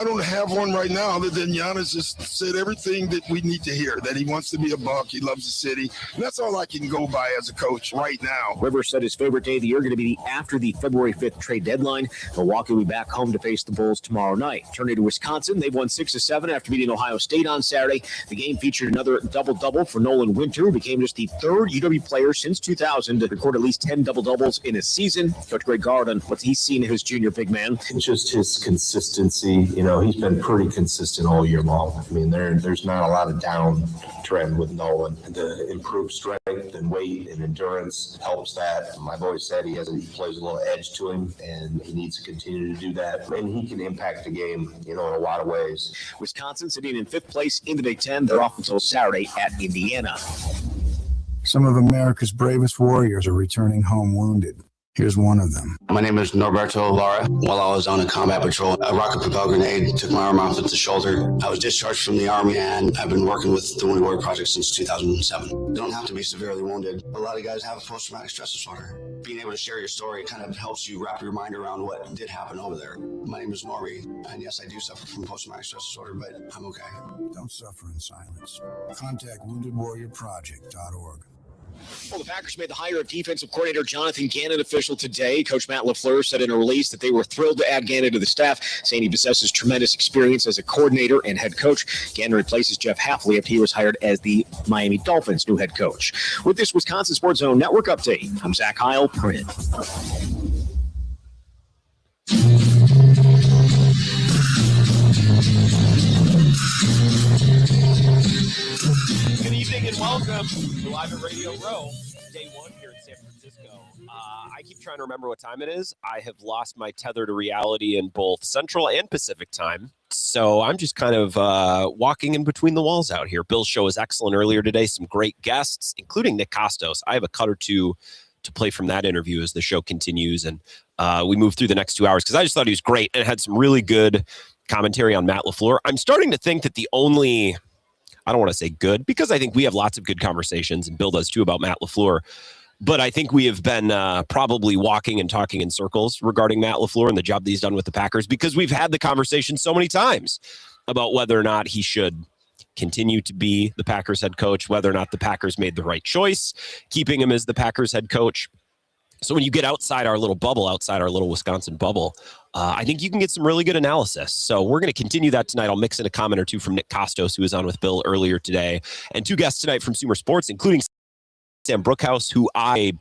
I don't have one right now other than Giannis just said everything that we need to hear, that he wants to be a Buck, he loves the city. And that's all I can go by as a coach right now. Rivers said his favorite day of the year going to be after the February 5th trade deadline. Milwaukee will be back home to face the Bulls tomorrow night. Turning to Wisconsin, they've won 6-7 after beating Ohio State on Saturday. The game featured another double-double for Nolan Winter, who became just the third UW player since 2000 to record at least 10 double-doubles in a season. Coach Greg Garden, what's he seen in his junior big man? Just his consistency. He's been pretty consistent all year long. I mean, there's not a lot of down trend with Nolan. The improved strength and weight and endurance helps that. I've always said he plays a little edge to him, and he needs to continue to do that. And he can impact the game, in a lot of ways. Wisconsin sitting in 5th place in the Big Ten. They're off until Saturday at Indiana. Some of America's bravest warriors are returning home wounded. Here's one of them. My name is Norberto Lara. While I was on a combat patrol, a rocket propelled grenade took my arm off at the shoulder. I was discharged from the Army, and I've been working with the Wounded Warrior Project since 2007. You don't have to be severely wounded. A lot of guys have a post-traumatic stress disorder. Being able to share your story kind of helps you wrap your mind around what did happen over there. My name is Norby, and yes, I do suffer from post-traumatic stress disorder, but I'm okay. Don't suffer in silence. Contact woundedwarriorproject.org. Well, the Packers made the hire of defensive coordinator Jonathan Gannon official today. Coach Matt LaFleur said in a release that they were thrilled to add Gannon to the staff, saying he possesses tremendous experience as a coordinator and head coach. Gannon replaces Jeff Hafley after he was hired as the Miami Dolphins' new head coach. With this Wisconsin Sports Zone Network update, I'm Zach Heil, Print. Good evening and welcome to Live at Radio Row, day one here in San Francisco. I keep trying to remember what time it is. I have lost my tether to reality in both Central and Pacific time. So I'm just kind of walking in between the walls out here. Bill's show was excellent earlier today. Some great guests, including Nick Costos. I have a cut or two to play from that interview as the show continues. And we move through the next 2 hours because I just thought he was great and had some really good commentary on Matt LaFleur. I'm starting to think that the only... I don't want to say good, because I think we have lots of good conversations, and Bill does too, about Matt LaFleur. But I think we have been probably walking and talking in circles regarding Matt LaFleur and the job that he's done with the Packers, because we've had the conversation so many times about whether or not he should continue to be the Packers head coach, whether or not the Packers made the right choice, keeping him as the Packers head coach. So when you get outside our little bubble, outside our little Wisconsin bubble, I think you can get some really good analysis. So we're going to continue that tonight. I'll mix in a comment or two from Nick Costos, who was on with Bill earlier today, and two guests tonight from Sumer Sports, including Sam Bruchhaus, who I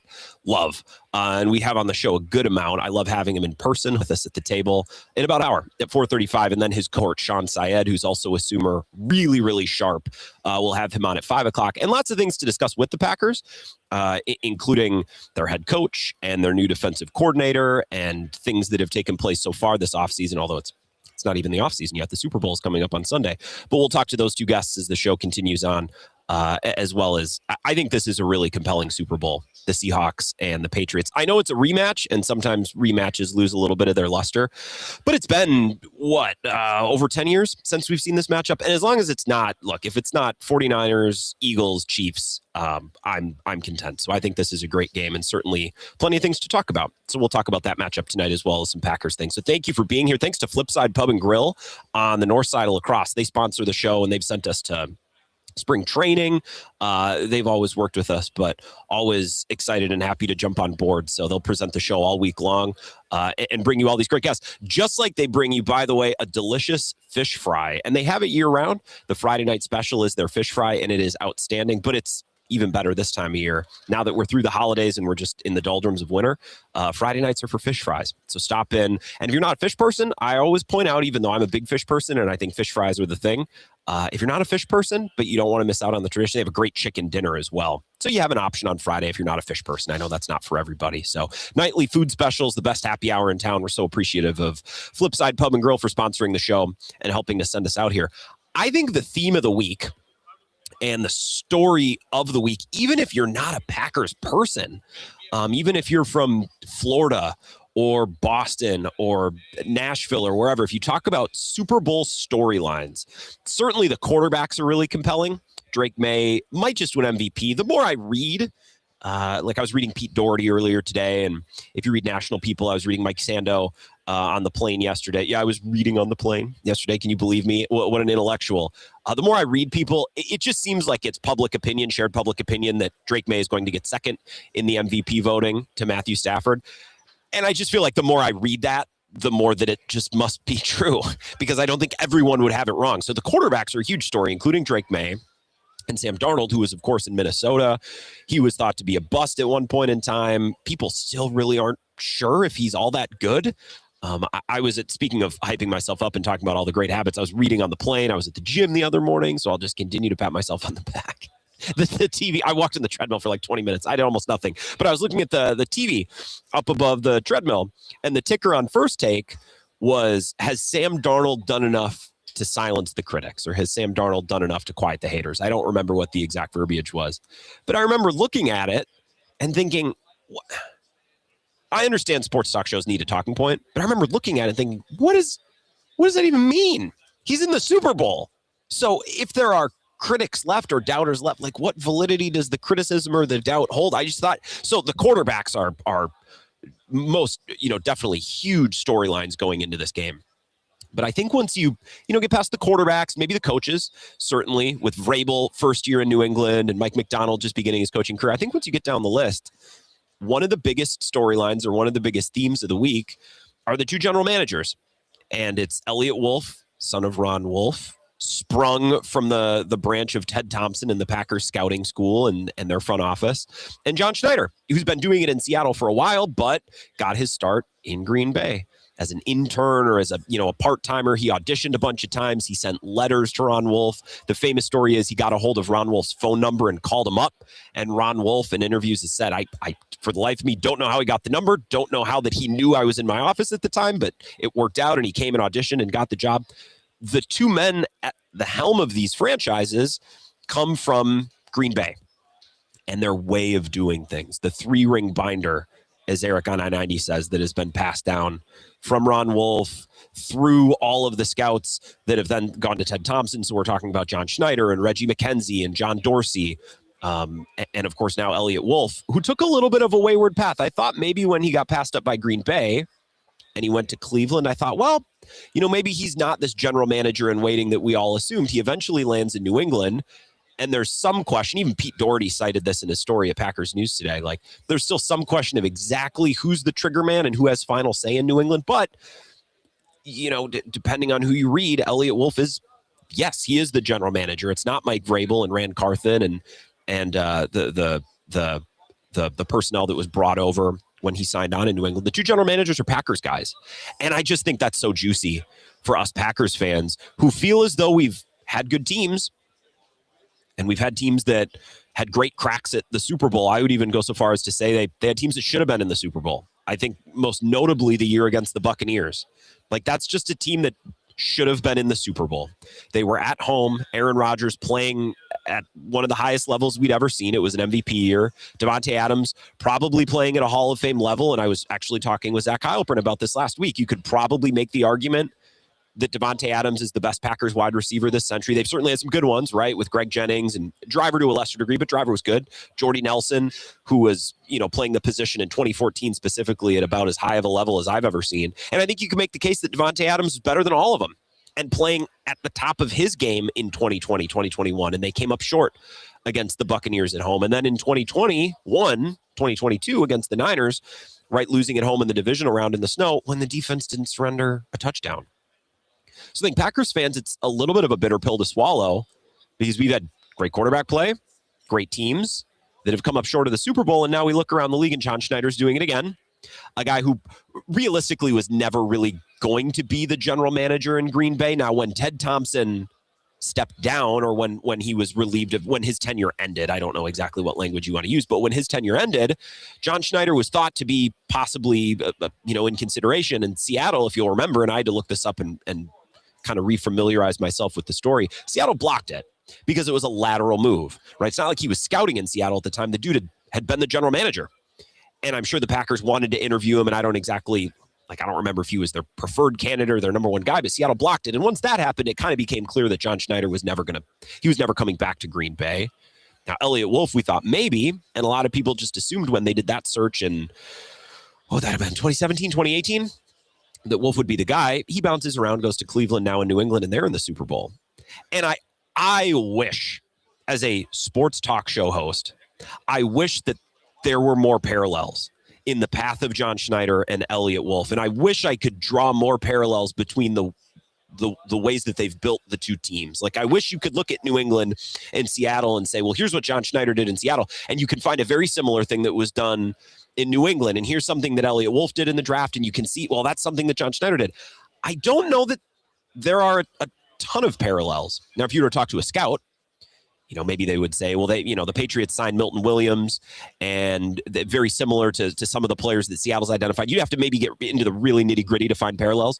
love, and we have on the show a good amount. I love having him in person with us at the table in about an hour at 4:35, and then his cohort, Shawn Syed, who's also a Sumer, really, really sharp. We'll have him on at 5 o'clock, and lots of things to discuss with the Packers, including their head coach and their new defensive coordinator and things that have taken place so far this offseason, although it's not even the offseason yet. The Super Bowl is coming up on Sunday. But we'll talk to those two guests as the show continues on, as well as I think this is a really compelling Super Bowl, the Seahawks and the Patriots. I know it's a rematch, and sometimes rematches lose a little bit of their luster, but it's been, over 10 years since we've seen this matchup. And as long as it's not, if it's not 49ers, Eagles, Chiefs, I'm content. So I think this is a great game, and certainly plenty of things to talk about. So we'll talk about that matchup tonight, as well as some Packers things. So thank you for being here. Thanks to Flipside Pub and Grill on the north side of La Crosse. They sponsor the show, and they've sent us to spring training. They've always worked with us, but always excited and happy to jump on board. So they'll present the show all week long and bring you all these great guests, just like they bring you, by the way, a delicious fish fry. And they have it year round. The Friday night special is their fish fry, and it is outstanding, but it's even better this time of year. Now that we're through the holidays and we're just in the doldrums of winter, Friday nights are for fish fries. So stop in. And if you're not a fish person, I always point out, even though I'm a big fish person and I think fish fries are the thing, if you're not a fish person, but you don't want to miss out on the tradition, they have a great chicken dinner as well. So you have an option on Friday if you're not a fish person. I know that's not for everybody. So nightly food specials, the best happy hour in town. We're so appreciative of Flipside Pub and Grill for sponsoring the show and helping to send us out here. I think the theme of the week and the story of the week, even if you're not a Packers person, even if you're from Florida or Boston or Nashville or wherever, if you talk about Super Bowl storylines, certainly the quarterbacks are really compelling. Drake May might just win MVP. The more I read Like I was reading Pete Doherty earlier today, and if you read National People, I was reading Mike Sando on the plane yesterday. Yeah, I was reading on the plane yesterday. Can you believe me? What an intellectual. The more I read people, it just seems like it's public opinion, shared public opinion, that Drake May is going to get second in the MVP voting to Matthew Stafford. And I just feel like the more I read that, the more that it just must be true, because I don't think everyone would have it wrong. So the quarterbacks are a huge story, including Drake May and Sam Darnold, who was, of course, in Minnesota. He was thought to be a bust at one point in time. People still really aren't sure if he's all that good. I was speaking of hyping myself up and talking about all the great habits, I was reading on the plane. I was at the gym the other morning, so I'll just continue to pat myself on the back. The TV, I walked in the treadmill for like 20 minutes. I did almost nothing, but I was looking at the TV up above the treadmill, and the ticker on First Take was, has Sam Darnold done enough to silence the critics, or has Sam Darnold done enough to quiet the haters? I don't remember what the exact verbiage was, but I remember looking at it and thinking, I understand sports talk shows need a talking point, but I remember looking at it and thinking, what does that even mean? He's in the Super Bowl. So if there are critics left or doubters left, like what validity does the criticism or the doubt hold? I just thought, so the quarterbacks are most, definitely huge storylines going into this game. But I think once you get past the quarterbacks, maybe the coaches, certainly with Vrabel first year in New England and Mike McDonald just beginning his coaching career, I think once you get down the list, one of the biggest storylines or one of the biggest themes of the week are the two general managers. And it's Elliot Wolf, son of Ron Wolf, sprung from the branch of Ted Thompson in the Packers scouting school and their front office, and John Schneider, who's been doing it in Seattle for a while, but got his start in Green Bay as an intern or as a part-timer. He auditioned a bunch of times. He sent letters to Ron Wolf. The famous story is he got a hold of Ron Wolf's phone number and called him up. And Ron Wolf in interviews has said, I for the life of me, don't know how he got the number. Don't know how that he knew I was in my office at the time, but it worked out and he came and auditioned and got the job. The two men at the helm of these franchises come from Green Bay and their way of doing things. The 3-ring binder, as Eric on I-90 says, that has been passed down from Ron Wolf through all of the scouts that have then gone to Ted Thompson. So we're talking about John Schneider and Reggie McKenzie and John Dorsey. And of course now Elliot Wolf, who took a little bit of a wayward path. I thought maybe when he got passed up by Green Bay and he went to Cleveland, I thought, well, maybe he's not this general manager in waiting that we all assumed. He eventually lands in New England. And there's some question, even Pete Doherty cited this in his story at Packers News today, like there's still some question of exactly who's the trigger man and who has final say in New England. But, depending on who you read, Elliot Wolf is, yes, he is the general manager. It's not Mike Vrabel and Rand Carthen and the personnel that was brought over when he signed on in New England. The two general managers are Packers guys. And I just think that's so juicy for us Packers fans who feel as though we've had good teams. And we've had teams that had great cracks at the Super Bowl. I would even go so far as to say they had teams that should have been in the Super Bowl. I think most notably the year against the Buccaneers. Like that's just a team that should have been in the Super Bowl. They were at home. Aaron Rodgers playing at one of the highest levels we'd ever seen. It was an MVP year. Davante Adams probably playing at a Hall of Fame level. And I was actually talking with Zach Heilprin about this last week. You could probably make the argument that Davante Adams is the best Packers wide receiver this century. They've certainly had some good ones, right? With Greg Jennings and Driver to a lesser degree, but Driver was good. Jordy Nelson, who was, playing the position in 2014 specifically at about as high of a level as I've ever seen. And I think you can make the case that Davante Adams is better than all of them and playing at the top of his game in 2020, 2021. And they came up short against the Buccaneers at home. And then in 2022 against the Niners, right, losing at home in the divisional round in the snow when the defense didn't surrender a touchdown. So I think Packers fans, it's a little bit of a bitter pill to swallow because we've had great quarterback play, great teams that have come up short of the Super Bowl. And now we look around the league and John Schneider's doing it again. A guy who realistically was never really going to be the general manager in Green Bay. Now, when Ted Thompson stepped down or when he was relieved of when his tenure ended, I don't know exactly what language you want to use, but when his tenure ended, John Schneider was thought to be possibly, in consideration in Seattle, if you'll remember, and I had to look this up and kind of refamiliarize myself with the story. Seattle blocked it because it was a lateral move, right? It's not like he was scouting in Seattle at the time. The dude had been the general manager. And I'm sure the Packers wanted to interview him. And I don't remember if he was their preferred candidate or their number one guy, but Seattle blocked it. And once that happened, it kind of became clear that John Schneider was never coming back to Green Bay. Now, Elliott Wolf, we thought maybe, and a lot of people just assumed when they did that search in, that had been 2017, 2018, that Wolf would be the guy. He bounces around, goes to Cleveland, now in New England, and they're in the Super Bowl. And I wish, as a sports talk show host, I wish that there were more parallels in the path of John Schneider and Elliott Wolf. And I wish I could draw more parallels between the ways that they've built the two teams. Like, I wish you could look at New England and Seattle and say, well, here's what John Schneider did in Seattle. And you can find a very similar thing that was done in New England. And here's something that Elliott Wolf did in the draft. And you can see, well, that's something that John Schneider did. I don't know that there are a ton of parallels. Now, if you were to talk to a scout, maybe they would say, well, the Patriots signed Milton Williams, and very similar to some of the players that Seattle's identified. You'd have to maybe get into the really nitty gritty to find parallels.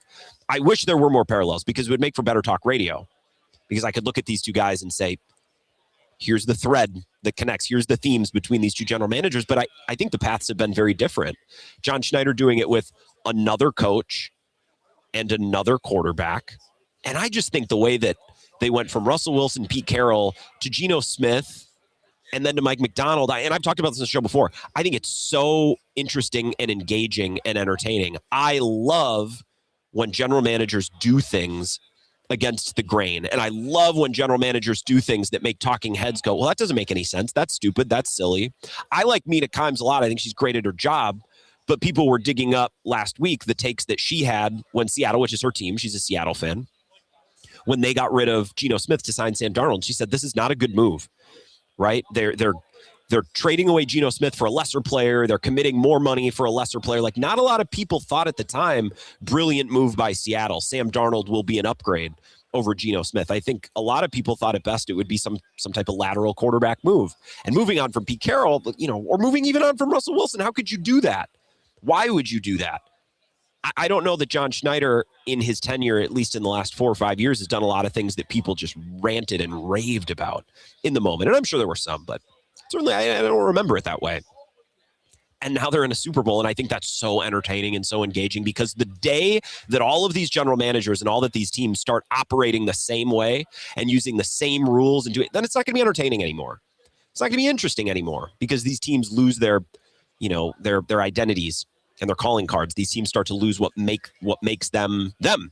I wish there were more parallels, because it would make for better talk radio, because I could look at these two guys and say, here's the thread that connects. Here's the themes between these two general managers. But I think the paths have been very different. John Schneider doing it with another coach and another quarterback. And I just think the way that they went from Russell Wilson, Pete Carroll, to Geno Smith, and then to Mike Macdonald. And I've talked about this on the show before. I think it's so interesting and engaging and entertaining. I love when general managers do things against the grain. And I love when general managers do things that make talking heads go, well, that doesn't make any sense. That's stupid. That's silly. I like Mina Kimes a lot. I think she's great at her job. But people were digging up last week the takes that she had when Seattle, which is her team, she's a Seattle fan, when they got rid of Geno Smith to sign Sam Darnold. She said, this is not a good move, right? They're trading away Geno Smith for a lesser player. They're committing more money for a lesser player. Like, not a lot of people thought at the time, brilliant move by Seattle. Sam Darnold will be an upgrade over Geno Smith. I think a lot of people thought at best it would be some type of lateral quarterback move. And moving on from Pete Carroll, or moving even on from Russell Wilson, how could you do that? Why would you do that? I don't know that John Schneider, in his tenure, at least in the last 4 or 5 years, has done a lot of things that people just ranted and raved about in the moment. And I'm sure there were some, but certainly I don't remember it that way. And now they're in a Super Bowl, and I think that's so entertaining and so engaging, because the day that all of these general managers and all that these teams start operating the same way and using the same rules and then it's not going to be entertaining anymore. It's not going to be interesting anymore, because these teams lose their identities and their calling cards. These teams start to lose what makes them them.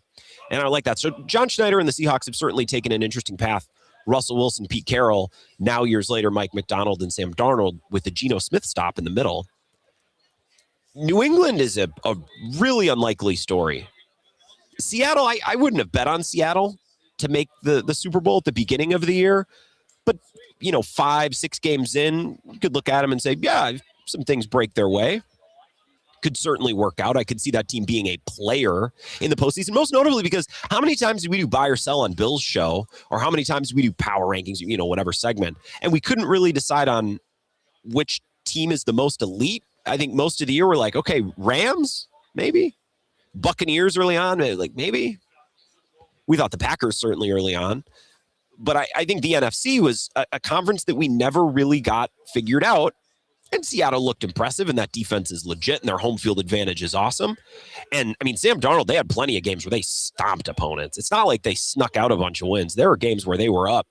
And I like that. So John Schneider and the Seahawks have certainly taken an interesting path. Russell Wilson, Pete Carroll, now years later, Mike Macdonald and Sam Darnold, with the Geno Smith stop in the middle. New England is a really unlikely story. Seattle, I wouldn't have bet on Seattle to make the Super Bowl at the beginning of the year. But, 5-6 games in, you could look at them and say, yeah, some things break their way. Could certainly work out. I could see that team being a player in the postseason, most notably because how many times did we do buy or sell on Bill's show, or how many times did we do power rankings, whatever segment, and we couldn't really decide on which team is the most elite. I think most of the year we're like, okay, Rams, maybe. Buccaneers early on, like maybe. We thought the Packers certainly early on. But I think the NFC was a conference that we never really got figured out. And Seattle looked impressive, and that defense is legit, and their home field advantage is awesome. And, Sam Darnold, they had plenty of games where they stomped opponents. It's not like they snuck out a bunch of wins. There were games where they were up,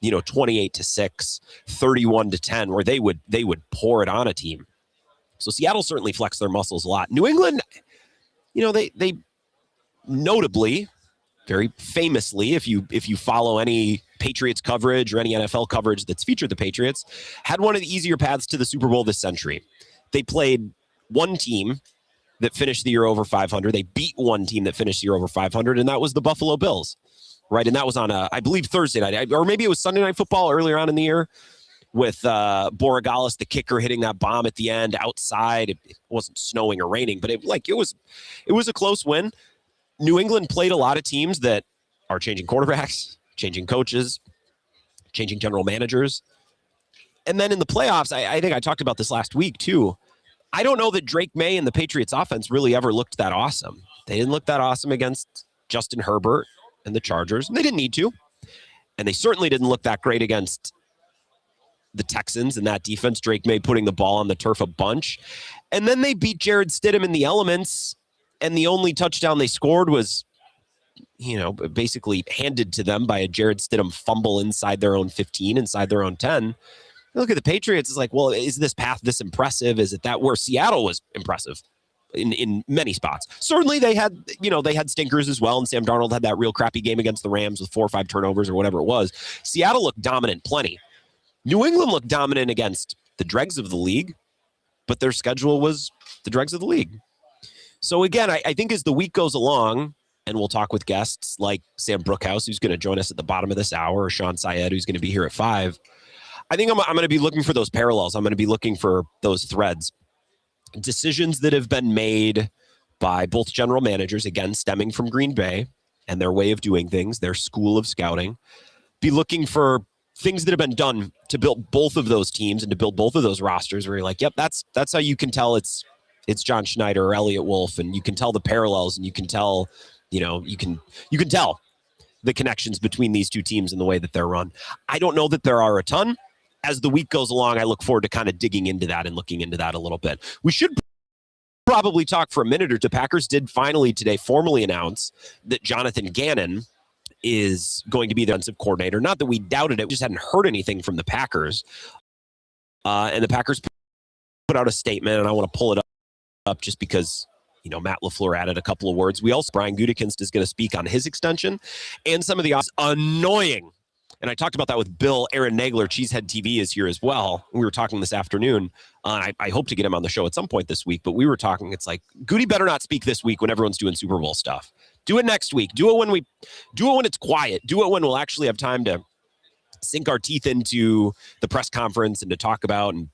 28-6, 31-10, where they would pour it on a team. So Seattle certainly flexed their muscles a lot. New England, they notably, very famously, if you follow any Patriots coverage or any NFL coverage that's featured the Patriots, had one of the easier paths to the Super Bowl this century. They played one team that finished the year over 500. They beat one team that finished the year over 500, and that was the Buffalo Bills, right? And that was on, I believe, Thursday night, or maybe it was Sunday Night Football earlier on in the year, with Borregales, the kicker, hitting that bomb at the end outside. It wasn't snowing or raining, but it was a close win. New England played a lot of teams that are changing quarterbacks, changing coaches, changing general managers. And then in the playoffs, I think I talked about this last week too. I don't know that Drake May and the Patriots offense really ever looked that awesome. They didn't look that awesome against Justin Herbert and the Chargers, and they didn't need to. And they certainly didn't look that great against the Texans and that defense. Drake May putting the ball on the turf a bunch. And then they beat Jared Stidham in the elements, and the only touchdown they scored was basically handed to them by a Jared Stidham fumble inside their own 15, inside their own 10. Look at the Patriots. It's like, well, is this path this impressive? Is it that where Seattle was impressive in many spots? Certainly they had stinkers as well. And Sam Darnold had that real crappy game against the Rams with 4 or 5 turnovers or whatever it was. Seattle looked dominant plenty. New England looked dominant against the dregs of the league, but their schedule was the dregs of the league. So again, I think as the week goes along, and we'll talk with guests like Sam Bruchhaus, who's going to join us at the bottom of this hour, or Shawn Syed, who's going to be here at 5. I think I'm going to be looking for those parallels. I'm going to be looking for those threads. Decisions that have been made by both general managers, again, stemming from Green Bay and their way of doing things, their school of scouting. Be looking for things that have been done to build both of those teams and to build both of those rosters where you're like, yep, that's how you can tell it's John Schneider or Elliott Wolf, and you can tell the parallels, and you can tell, you can tell the connections between these two teams and the way that they're run. I don't know that there are a ton. As the week goes along, I look forward to kind of digging into that and looking into that a little bit. We should probably talk for a minute or two. Packers did finally today formally announce that Jonathan Gannon is going to be the offensive coordinator. Not that we doubted it, we just hadn't heard anything from the Packers. And the Packers put out a statement, and I want to pull it up just because, Matt LaFleur added a couple of words. Brian Gutekunst is going to speak on his extension and some of the annoying. And I talked about that with Bill. Aaron Nagler, Cheesehead TV, is here as well. We were talking this afternoon. I hope to get him on the show at some point this week, but we were talking, it's like, Goody better not speak this week when everyone's doing Super Bowl stuff. Do it next week. Do it when it's quiet. Do it when we'll actually have time to sink our teeth into the press conference and to talk about. And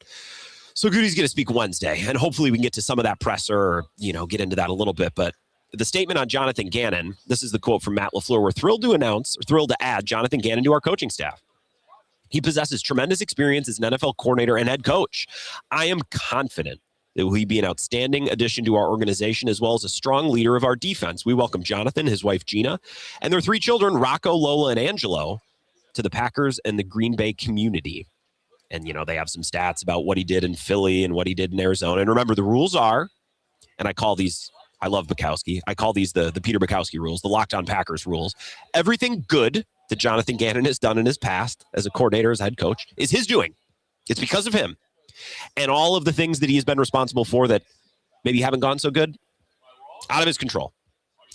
so Goody's going to speak Wednesday, and hopefully we can get to some of that presser or, get into that a little bit. But the statement on Jonathan Gannon, this is the quote from Matt LaFleur: "We're thrilled to add Jonathan Gannon to our coaching staff. He possesses tremendous experience as an NFL coordinator and head coach. I am confident that he'll be an outstanding addition to our organization, as well as a strong leader of our defense. We welcome Jonathan, his wife Gina, and their 3 children, Rocco, Lola, and Angelo, to the Packers and the Green Bay community." And, they have some stats about what he did in Philly and what he did in Arizona. And remember, the rules are, and I love Bukowski. I call these the Peter Bukowski rules, the Locked On Packers rules. Everything good that Jonathan Gannon has done in his past as a coordinator, as head coach, is his doing. It's because of him. And all of the things that he has been responsible for that maybe haven't gone so good, out of his control.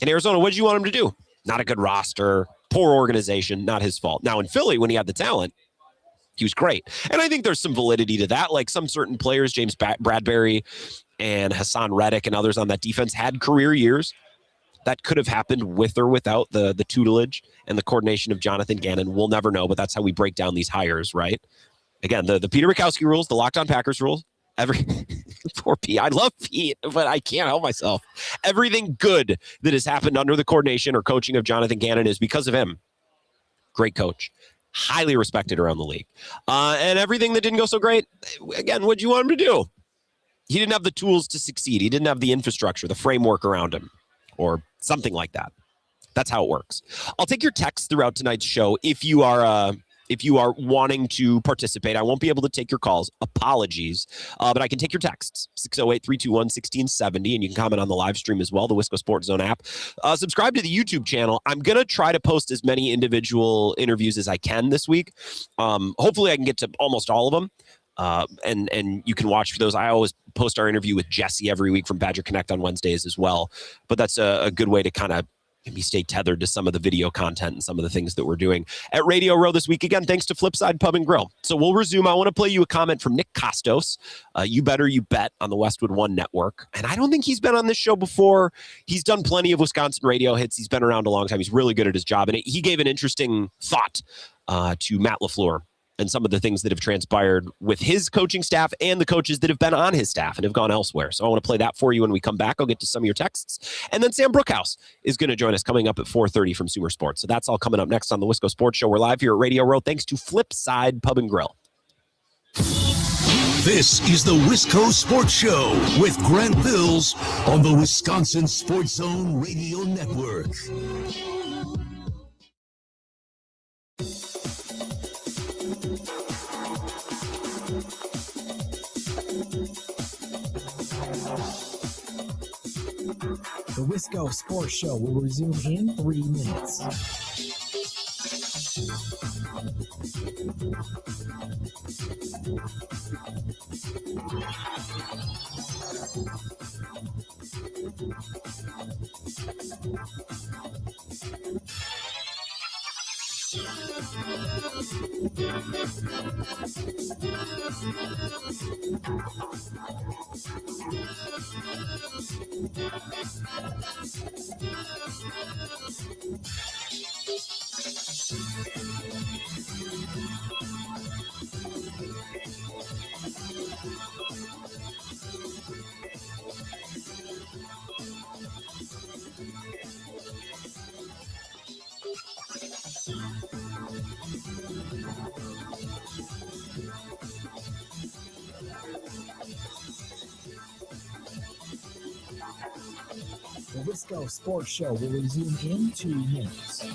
In Arizona, what did you want him to do? Not a good roster, poor organization, not his fault. Now in Philly, when he had the talent, he was great. And I think there's some validity to that. Like some certain players, James Bradbury and Hassan Reddick and others on that defense had career years. That could have happened with or without the tutelage and the coordination of Jonathan Gannon. We'll never know, but that's how we break down these hires, right? Again, the Peter Bukowski rules, the Locked On Packers rules. Poor Pete. I love Pete, but I can't help myself. Everything good that has happened under the coordination or coaching of Jonathan Gannon is because of him. Great coach. Highly respected around the league. And everything that didn't go so great, again, what'd you want him to do? He didn't have the tools to succeed. He didn't have the infrastructure, the framework around him, or something like that. That's how it works. I'll take your texts throughout tonight's show if you are wanting to participate. I won't be able to take your calls. Apologies. But I can take your texts. 608-321-1670. And you can comment on the live stream as well, the Wisco Sports Zone app. Subscribe to the YouTube channel. I'm going to try to post as many individual interviews as I can this week. Hopefully I can get to almost all of them. And you can watch for those. I always post our interview with Jesse every week from Badger Connect on Wednesdays as well. But that's a good way to kind of maybe stay tethered to some of the video content and some of the things that we're doing at Radio Row this week. Again, thanks to Flipside Pub and Grill. So we'll resume. I want to play you a comment from Nick Costos. You Better You Bet on the Westwood One Network. And I don't think he's been on this show before. He's done plenty of Wisconsin radio hits. He's been around a long time. He's really good at his job. And he gave an interesting thought to Matt LaFleur and some of the things that have transpired with his coaching staff and the coaches that have been on his staff and have gone elsewhere. So I want to play that for you when we come back. I'll get to some of your texts. And then Sam Bruchhaus is going to join us coming up at 4:30 from Sumer Sports. So that's all coming up next on the Wisco Sports Show. We're live here at Radio Row thanks to Flipside Pub and Grill. This is the Wisco Sports Show with Grant Bills on the Wisconsin Sports Zone Radio Network. The Wisco Sports Show will resume in 3 minutes. The Wisco Sports Show will resume in 2 minutes.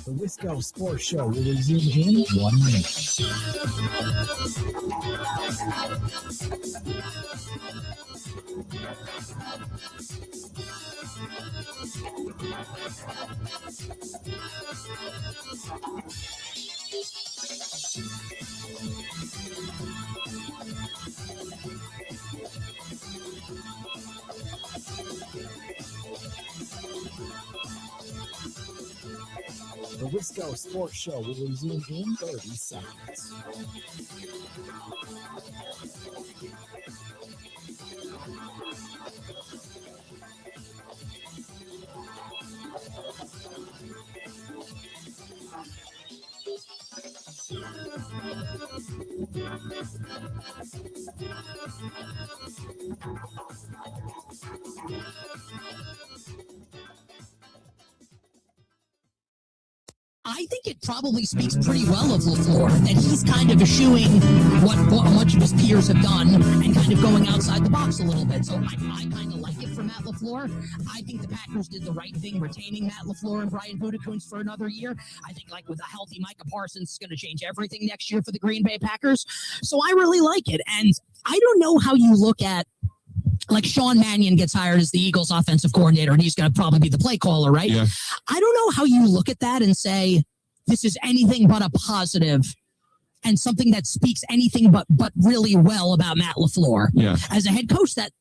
The Wisco Sports Show will resume in 1 minute. The Wisco Sports Show will resume in 30 seconds. I think it probably speaks pretty well of LaFleur that he's kind of eschewing what much of his peers have done and kind of going outside the box a little bit. So I kind of like it for Matt LaFleur. I think the Packers did the right thing retaining Matt LaFleur and Brian Gutekunst for another year. I think like with a healthy Micah Parsons, it's going to change everything next year for the Green Bay Packers. So I really like it. And I don't know how you look at like Sean Mannion gets hired as the Eagles offensive coordinator, and he's going to probably be the play caller, right? Yeah. I don't know how you look at that and say, this is anything but a positive and something that speaks anything but really well about Matt LaFleur. Yeah. As a head coach, that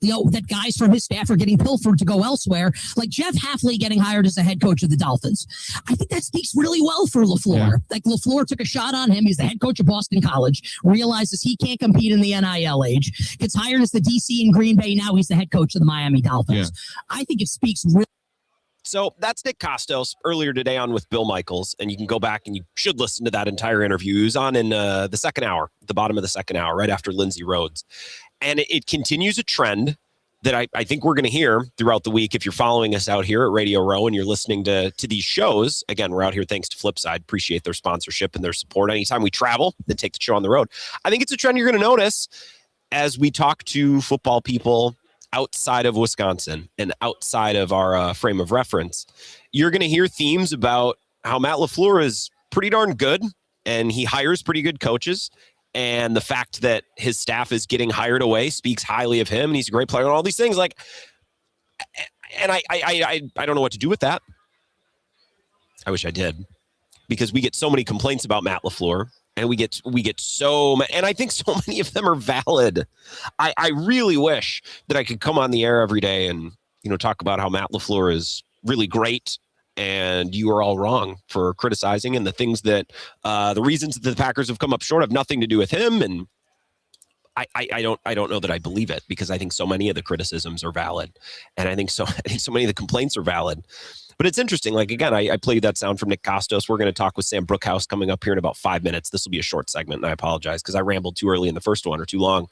guys from his staff are getting pilfered to go elsewhere, like Jeff Hafley getting hired as the head coach of the Dolphins. I think that speaks really well for LaFleur. Yeah. Like LaFleur took a shot on him. He's the head coach of Boston College, realizes he can't compete in the NIL age, gets hired as the DC in Green Bay. Now he's the head coach of the Miami Dolphins. Yeah. I think it speaks really. So that's Nick Costos earlier today on with Bill Michaels, and you can go back and you should listen to that entire interview. He was on in the second hour, the bottom of the second hour, right after Lindsey Rhodes. And it continues a trend that I think we're going to hear throughout the week. If you're following us out here at Radio Row and you're listening to these shows, again, we're out here thanks to Flipside. Appreciate their sponsorship and their support. Anytime we travel, they take the show on the road. I think it's a trend you're going to notice as we talk to football people outside of Wisconsin and outside of our frame of reference. You're going to hear themes about how Matt LaFleur is pretty darn good and he hires pretty good coaches. And the fact that his staff is getting hired away speaks highly of him. And he's a great player and all these things. Like, and I don't know what to do with that. I wish I did, because we get so many complaints about Matt LaFleur. And we get so many, and I think so many of them are valid. I really wish that I could come on the air every day and, talk about how Matt LaFleur is really great and you are all wrong for criticizing, and the things that the reasons that the Packers have come up short have nothing to do with him. And I don't know that I believe it, because I think so many of the criticisms are valid, and I think so many of the complaints are valid. But it's interesting. Like, again, I played that sound from Nick Costos. We're going to talk with Sam Bruchhaus coming up here in about 5 minutes. This will be a short segment, and I apologize because I rambled too early in the first one or too long.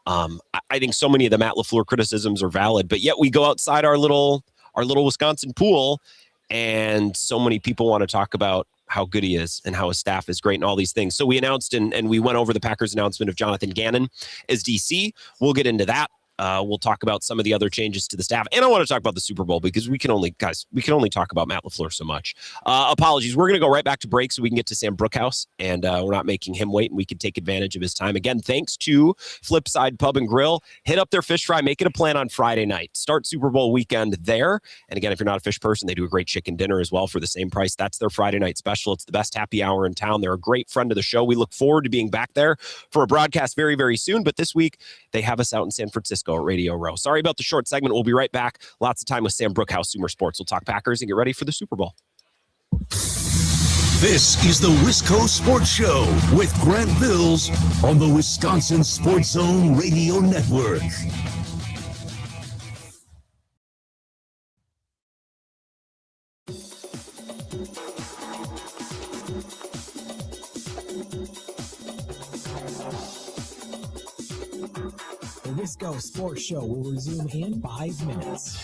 I think so many of the Matt LaFleur criticisms are valid, but yet we go outside our little Wisconsin pool, and so many people want to talk about how good he is and how his staff is great and all these things. So we announced and we went over the Packers announcement of Jonathan Gannon as DC. We'll get into that. We'll talk about some of the other changes to the staff. And I want to talk about the Super Bowl because we can only talk about Matt LaFleur so much. Apologies. We're going to go right back to break so we can get to Sam Bruchhaus, and we're not making him wait, and we can take advantage of his time. Again, thanks to Flipside Pub and Grill. Hit up their fish fry. Make it a plan on Friday night. Start Super Bowl weekend there. And again, if you're not a fish person, they do a great chicken dinner as well for the same price. That's their Friday night special. It's the best happy hour in town. They're a great friend of the show. We look forward to being back there for a broadcast very, very soon. But this week, they have us out in San Francisco at Radio Row. Sorry about the short segment. We'll be right back. Lots of time with Sam Bruchhaus, Sumer Sports. We'll talk Packers and get ready for the Super Bowl. This is the Wisco Sports Show with Grant Bills on the Wisconsin Sports Zone Radio Network. The Wisco Sports Show will resume in 5 minutes.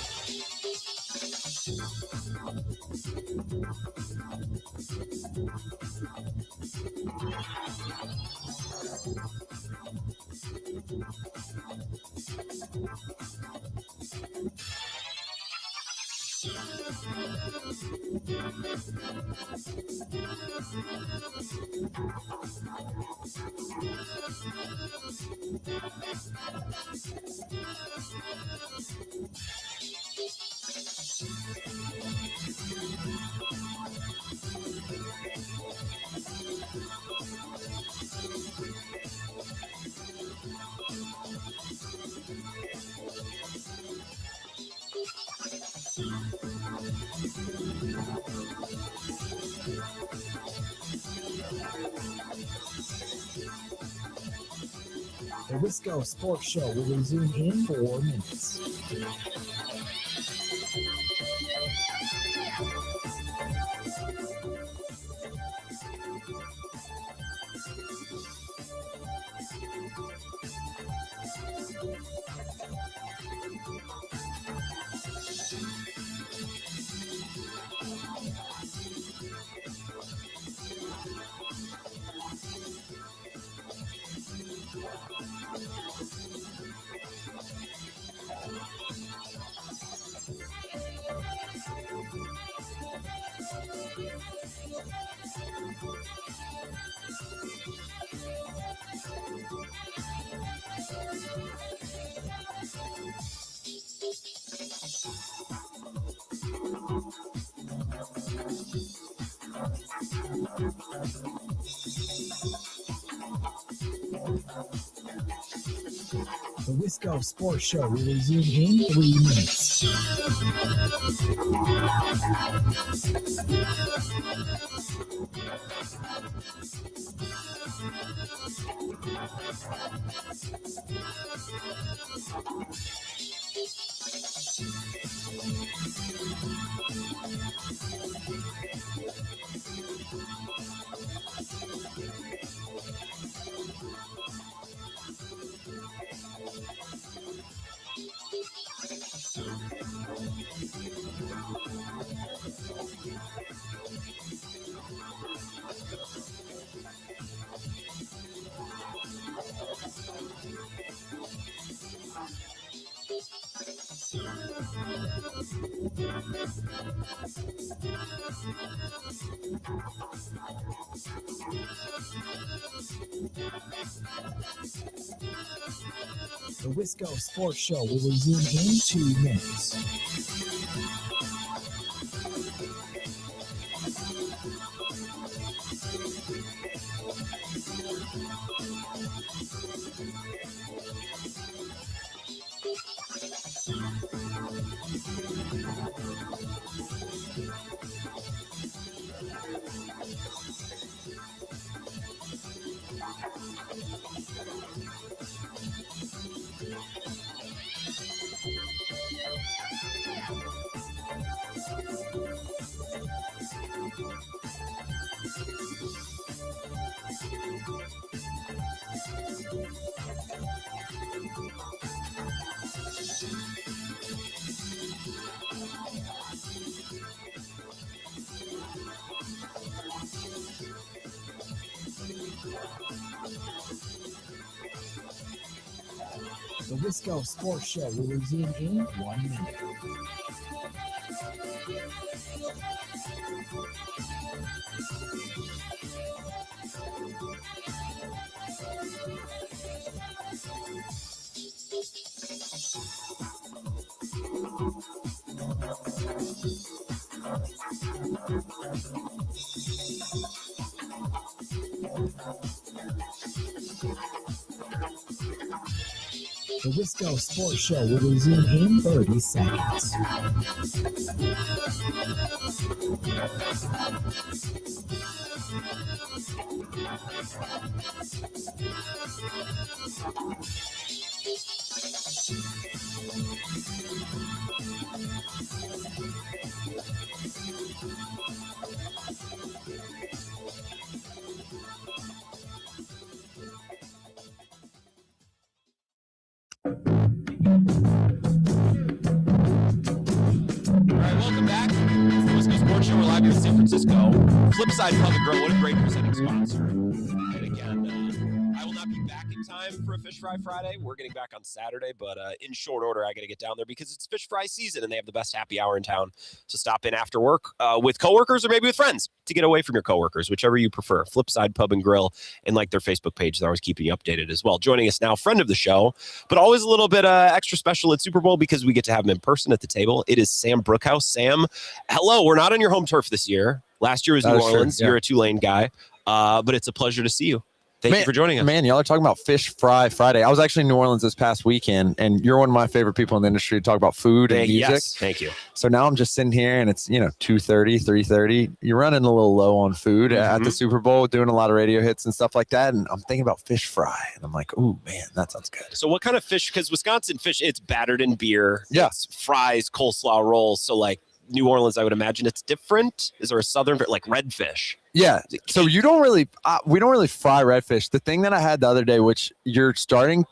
The Wisco Sports Show will resume in 4 minutes. The Wisco Sports Show will resume in 3 minutes. The Wisco Sports Show will resume in 2 minutes. The Wisco Sports Show will resume in 1 minute. The Wisco Sports Show will resume in 30 seconds. Welcome back. It's the Wisco Sports Show. We're live here in San Francisco. Flipside Pub and Grill, what a great presenting sponsor. And again, I will not be back in time for a Fish Fry Friday. We're getting back on Saturday, but in short order, I got to get down there because it's fish fry season and they have the best happy hour in town. So stop in after work with coworkers or maybe with friends to get away from your coworkers, whichever you prefer. Flipside Pub and Grill, and like their Facebook page, they're always keeping you updated as well. Joining us now, friend of the show, but always a little bit extra special at Super Bowl because we get to have him in person at the table. It is Sam Bruchhaus. Sam, hello. We're not on your home turf this year. Last year was New Orleans. True, yeah. You're a Tulane guy, but it's a pleasure to see you. Thank you for joining us. Man, y'all are talking about Fish Fry Friday. I was actually in New Orleans this past weekend, and you're one of my favorite people in the industry to talk about food and music. Yes, thank you. So now I'm just sitting here, and it's 2:30, 3:30. You're running a little low on food at the Super Bowl, doing a lot of radio hits and stuff like that, and I'm thinking about fish fry, and I'm like, ooh, man, that sounds good. So what kind of fish? Because Wisconsin fish, it's battered in beer. Yeah. It's fries, coleslaw rolls. So like New Orleans, I would imagine it's different. Is there a southern, like redfish? Yeah. So you don't really, we don't really fry redfish. The thing that I had the other day, which you're starting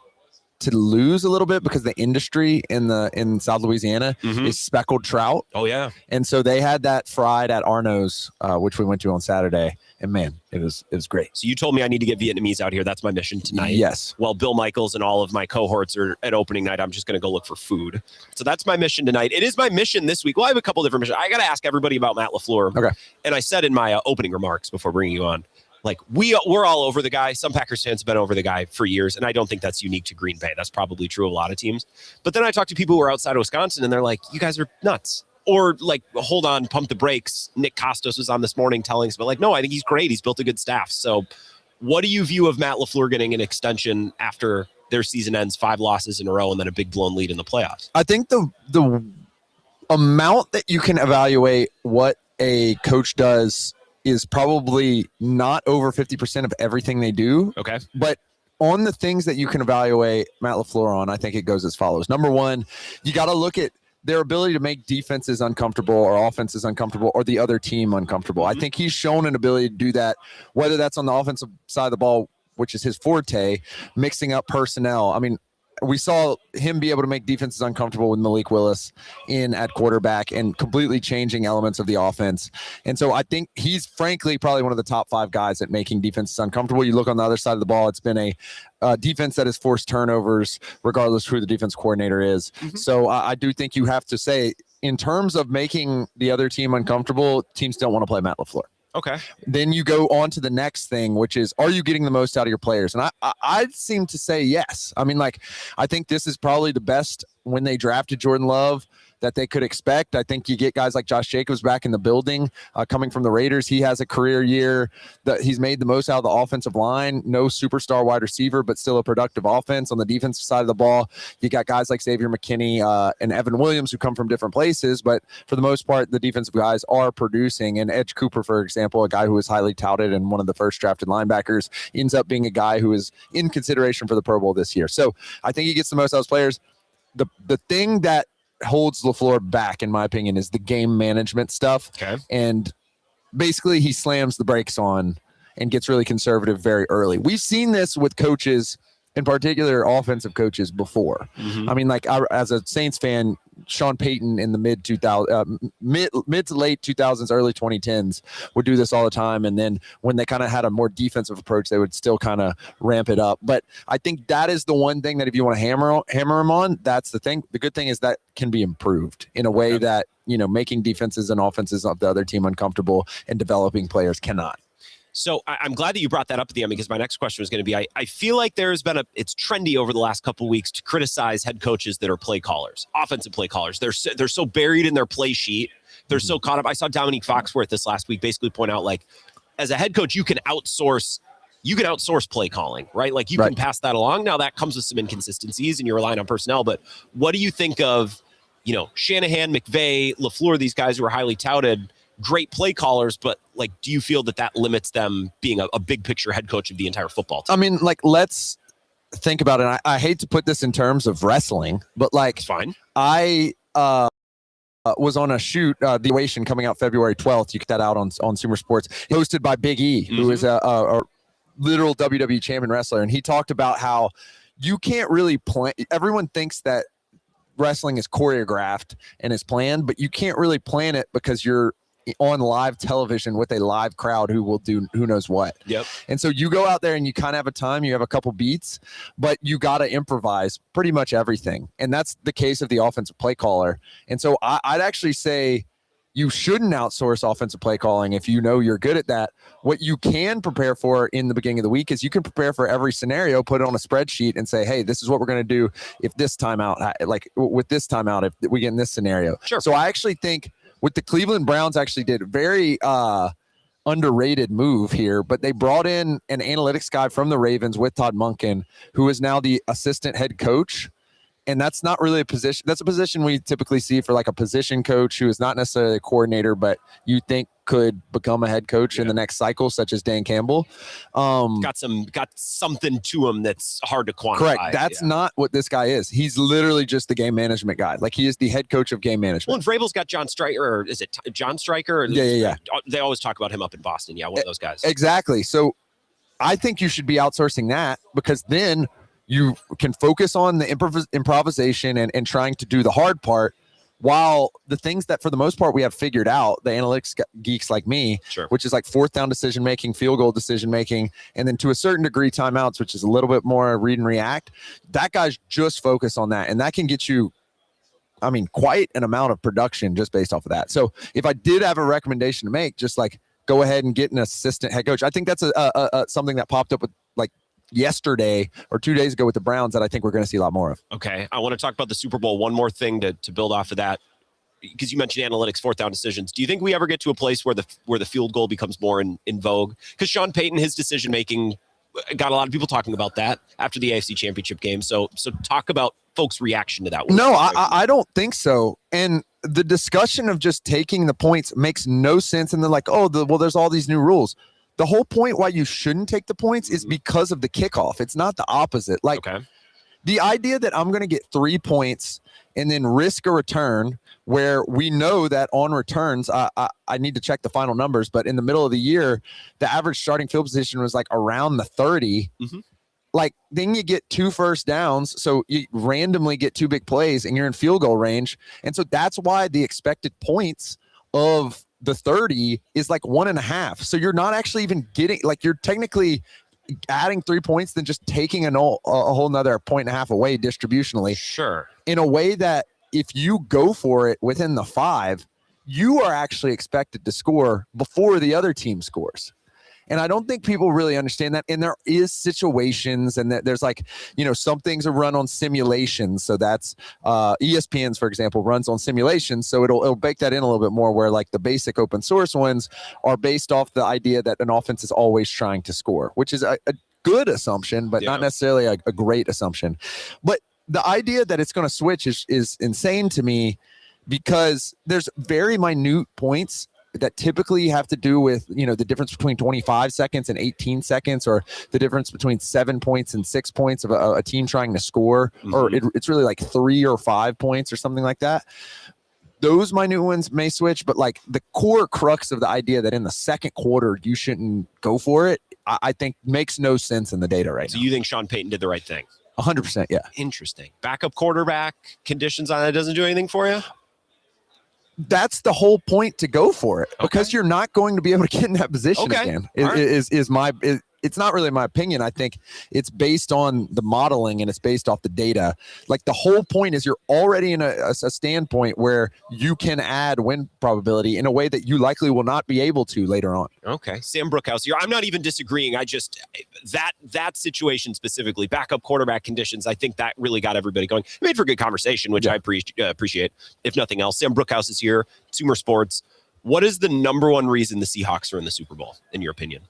to lose a little bit because the industry in South Louisiana is speckled trout. Oh yeah. And so they had that fried at Arno's, which we went to on Saturday. And man, it was great. So you told me I need to get Vietnamese out here. That's my mission tonight. Yes. Well, Bill Michaels and all of my cohorts are at opening night. I'm just going to go look for food. So that's my mission tonight. It is my mission this week. Well, I have a couple different missions. I got to ask everybody about Matt LaFleur. Okay. And I said in my opening remarks before bringing you on, like we're all over the guy. Some Packers fans have been over the guy for years, and I don't think that's unique to Green Bay. That's probably true of a lot of teams. But then I talk to people who are outside of Wisconsin, and they're like, "You guys are nuts." Or like, hold on, pump the brakes. Nick Costos was on this morning telling us, but like, no, I think he's great. He's built a good staff. So, what do you view of Matt LaFleur getting an extension after their season ends, 5 losses in a row, and then a big blown lead in the playoffs? I think the amount that you can evaluate what a coach does is probably not over 50% of everything they do. Okay. But on the things that you can evaluate Matt LaFleur on, I think it goes as follows. Number one, you got to look at their ability to make defenses uncomfortable or offenses uncomfortable or the other team uncomfortable. I think he's shown an ability to do that, whether that's on the offensive side of the ball, which is his forte, mixing up personnel. I mean, we saw him be able to make defenses uncomfortable with Malik Willis in at quarterback and completely changing elements of the offense. And so I think he's frankly probably one of the top 5 guys at making defenses uncomfortable. You look on the other side of the ball, it's been a defense that has forced turnovers regardless of who the defense coordinator is. So I do think you have to say, in terms of making the other team uncomfortable, teams don't want to play Matt LaFleur. Okay. Then you go on to the next thing, which is, are you getting the most out of your players? And I seem to say yes. I mean, like, I think this is probably the best when they drafted Jordan Love that they could expect. I think you get guys like Josh Jacobs back in the building, coming from the Raiders. He has a career year that he's made the most out of the offensive line. No superstar wide receiver, but still a productive offense. On the defensive side of the ball, you got guys like Xavier McKinney and Evan Williams who come from different places, but for the most part, the defensive guys are producing. And Edge Cooper, for example, a guy who was highly touted and one of the first drafted linebackers, ends up being a guy who is in consideration for the Pro Bowl this year. So I think he gets the most out of his players. The thing that holds LaFleur back, in my opinion, is the game management stuff. Okay. And basically he slams the brakes on and gets really conservative very early. We've seen this with coaches in particular offensive coaches before. I mean, like as a Saints fan, Sean Payton in the mid to late 2000s, early 2010s would do this all the time. And then when they kind of had a more defensive approach, they would still kind of ramp it up. But I think that is the one thing that if you want to hammer him on, that's the thing. The good thing is that can be improved in a way that, making defenses and offenses of the other team uncomfortable and developing players cannot. So I'm glad that you brought that up at the end, because my next question was going to be, I feel like there's been it's trendy over the last couple of weeks to criticize head coaches that are play callers, offensive play callers. They're so buried in their play sheet. They're so caught up. I saw Dominique Foxworth this last week basically point out, like, as a head coach, you can outsource play calling, right? Like you can pass that along. Now that comes with some inconsistencies and you're relying on personnel, but what do you think of, Shanahan, McVay, LaFleur, these guys who are highly touted, great play callers, but like, do you feel that limits them being a big picture head coach of the entire football team? I mean, like, let's think about it. I hate to put this in terms of wrestling, but like, it's fine. I was on a shoot, the Equation coming out February 12th. You get that out on Sumer Sports, hosted by Big E, who is a literal WWE champion wrestler. And he talked about how you can't really plan. Everyone thinks that wrestling is choreographed and is planned, but you can't really plan it because you're on live television with a live crowd who will do who knows what. Yep. And so you go out there and you kind of have a time, you have a couple beats, but you got to improvise pretty much everything. And that's the case of the offensive play caller. And so I'd actually say you shouldn't outsource offensive play calling if you know you're good at that. What you can prepare for in the beginning of the week is you can prepare for every scenario, put it on a spreadsheet and say, hey, this is what we're going to do if this timeout, like with this timeout, if we get in this scenario. Sure. So I actually think what the Cleveland Browns actually did, very underrated move here, but they brought in an analytics guy from the Ravens with Todd Monken, who is now the assistant head coach. And that's not really a position. That's a position we typically see for like a position coach who is not necessarily a coordinator, but you think could become a head coach in the next cycle, such as Dan Campbell. Got something to him that's hard to quantify. Correct. That's not what this guy is. He's literally just the game management guy. Like, he is the head coach of game management. Well, and Vrabel's got John Stryker, or is it John Stryker? Yeah. They always talk about him up in Boston. Yeah, one of those guys. Exactly. So I think you should be outsourcing that, because then you can focus on the improvisation and trying to do the hard part, while the things that for the most part we have figured out, the analytics geeks like me, which is like fourth down decision making, field goal decision making, and then to a certain degree timeouts, which is a little bit more read and react. That guy's just focused on that, and that can get you, I mean, quite an amount of production just based off of that. So if I did have a recommendation to make, just like go ahead and get an assistant head coach. I think that's something that popped up with like yesterday or 2 days ago with the Browns that I think we're going to see a lot more of. Okay. I want to talk about the Super Bowl. One more thing to build off of that, because you mentioned analytics, fourth down decisions. Do you think we ever get to a place where the field goal becomes more in vogue? Because Sean Payton, his decision-making got a lot of people talking about that after the AFC Championship game. So talk about folks' reaction to that. No, I don't think so. And the discussion of just taking the points makes no sense. And they're like, well, there's all these new rules. The whole point why you shouldn't take the points is because of the kickoff. It's not the opposite. Like, the idea that I'm going to get 3 points and then risk a return where we know that on returns, I need to check the final numbers, but in the middle of the year, the average starting field position was like around the 30. Like, then you get 2 first downs. So you randomly get 2 big plays and you're in field goal range. And so that's why the expected points of the 30 is like 1.5. So you're not actually even getting, like, you're technically adding 3 points than just taking a whole nother 1.5 away distributionally. Sure. In a way that if you go for it within the 5, you are actually expected to score before the other team scores. And I don't think people really understand that. And there is situations, and that there's like, some things are run on simulations. So that's ESPN's, for example, runs on simulations. So it'll bake that in a little bit more, where like the basic open source ones are based off the idea that an offense is always trying to score, which is a good assumption, but not necessarily a great assumption. But the idea that it's going to switch is insane to me, because there's very minute points that typically have to do with, the difference between 25 seconds and 18 seconds, or the difference between 7 points and 6 points of a team trying to score, or it's really like 3 or 5 points or something like that. Those minute ones may switch, but like the core crux of the idea that in the second quarter you shouldn't go for it, I think makes no sense in the data right So now. you think Sean Payton did the right thing? 100%, yeah. Interesting. Backup quarterback conditions on that doesn't do anything for you? That's the whole point to go for it, because you're not going to be able to get in that position again. It's not really my opinion. I think it's based on the modeling and it's based off the data. Like, the whole point is you're already in a standpoint where you can add win probability in a way that you likely will not be able to later on. Okay. Sam Bruchhaus here. I'm not even disagreeing. I just, that situation specifically, backup quarterback conditions, I think that really got everybody going. It made for good conversation, which I appreciate, if nothing else. Sam Bruchhaus is here, Sumer Sports. What is the number one reason the Seahawks are in the Super Bowl, in your opinion?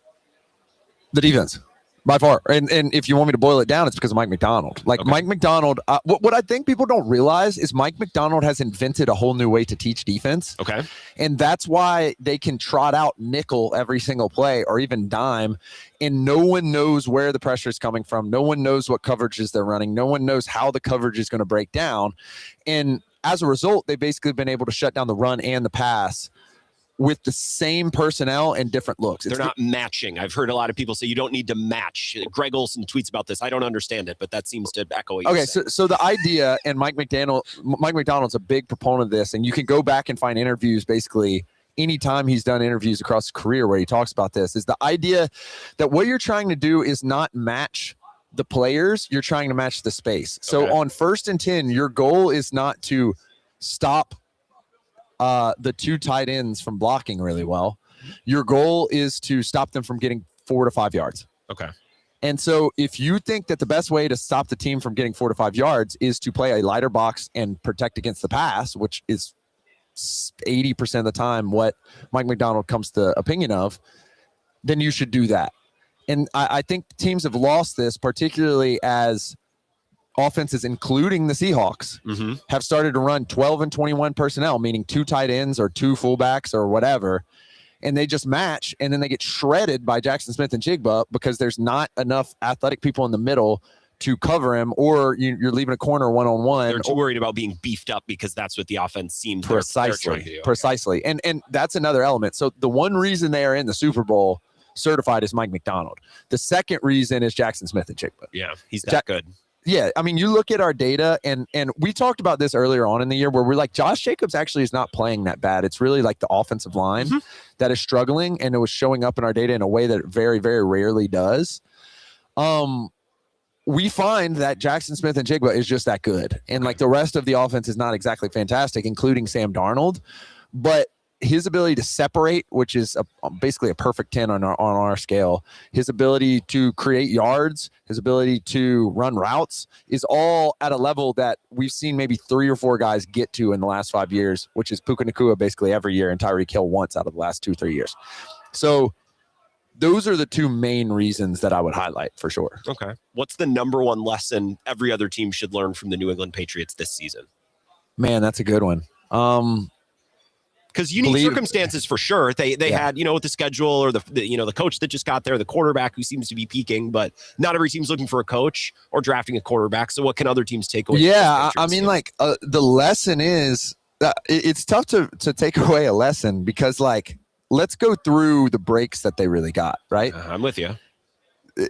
The defense, by far. And if you want me to boil it down, it's because of Mike Macdonald. Mike Macdonald, what I think people don't realize is Mike Macdonald has invented a whole new way to teach defense. Okay. And that's why they can trot out nickel every single play, or even dime, and no one knows where the pressure is coming from. No one knows what coverages they're running. No one knows how the coverage is going to break down. And as a result, they've basically been able to shut down the run and the pass with the same personnel and different looks. They're not matching. I've heard a lot of people say you don't need to match. Greg Olson tweets about this. I don't understand it, but that seems to echo what you're saying. So the idea, and Mike Macdonald's a big proponent of this, and you can go back and find interviews basically anytime he's done interviews across his career where he talks about this, is the idea that what you're trying to do is not match the players, you're trying to match the space. So on 1st and 10, your goal is not to stop the two tight ends from blocking really well. Your goal is to stop them from getting 4 to 5 yards. Okay. And so if you think that the best way to stop the team from getting 4 to 5 yards is to play a lighter box and protect against the pass, which is 80% of the time what Mike Macdonald comes to the opinion of, then you should do that. And I think teams have lost this, particularly as offenses, including the Seahawks, have started to run 12 and 21 personnel, meaning 2 tight ends or 2 fullbacks or whatever, and they just match, and then they get shredded by Jackson Smith and Jigba because there's not enough athletic people in the middle to cover him, or you're leaving a corner one-on-one. They're too worried about being beefed up because that's what the offense seems they're trying to do. Precisely. And that's another element. So the one reason they are in the Super Bowl certified is Mike Macdonald. The second reason is Jackson Smith and Jigba. Yeah, he's that good. Yeah, I mean, you look at our data, and we talked about this earlier on in the year where we're like, Josh Jacobs actually is not playing that bad. It's really like the offensive line that is struggling, and it was showing up in our data in a way that it very, very rarely does. We find that Jackson Smith and Jigba is just that good, and like the rest of the offense is not exactly fantastic, including Sam Darnold, but his ability to separate, which is basically a perfect 10 on our scale, his ability to create yards, his ability to run routes is all at a level that we've seen maybe 3 or 4 guys get to in the last 5 years, which is Puka Nacua basically every year and Tyreek Hill once out of the last 2-3 years. So those are the 2 main reasons that I would highlight for sure. Okay. What's the number one lesson every other team should learn from the New England Patriots this season? Man, that's a good one. Because unique circumstances for sure. They had, with the schedule or the coach that just got there, the quarterback who seems to be peaking, but not every team's looking for a coach or drafting a quarterback. So what can other teams take away? Yeah, I mean, the lesson is it's tough to take away a lesson because let's go through the breaks that they really got, right? I'm with you.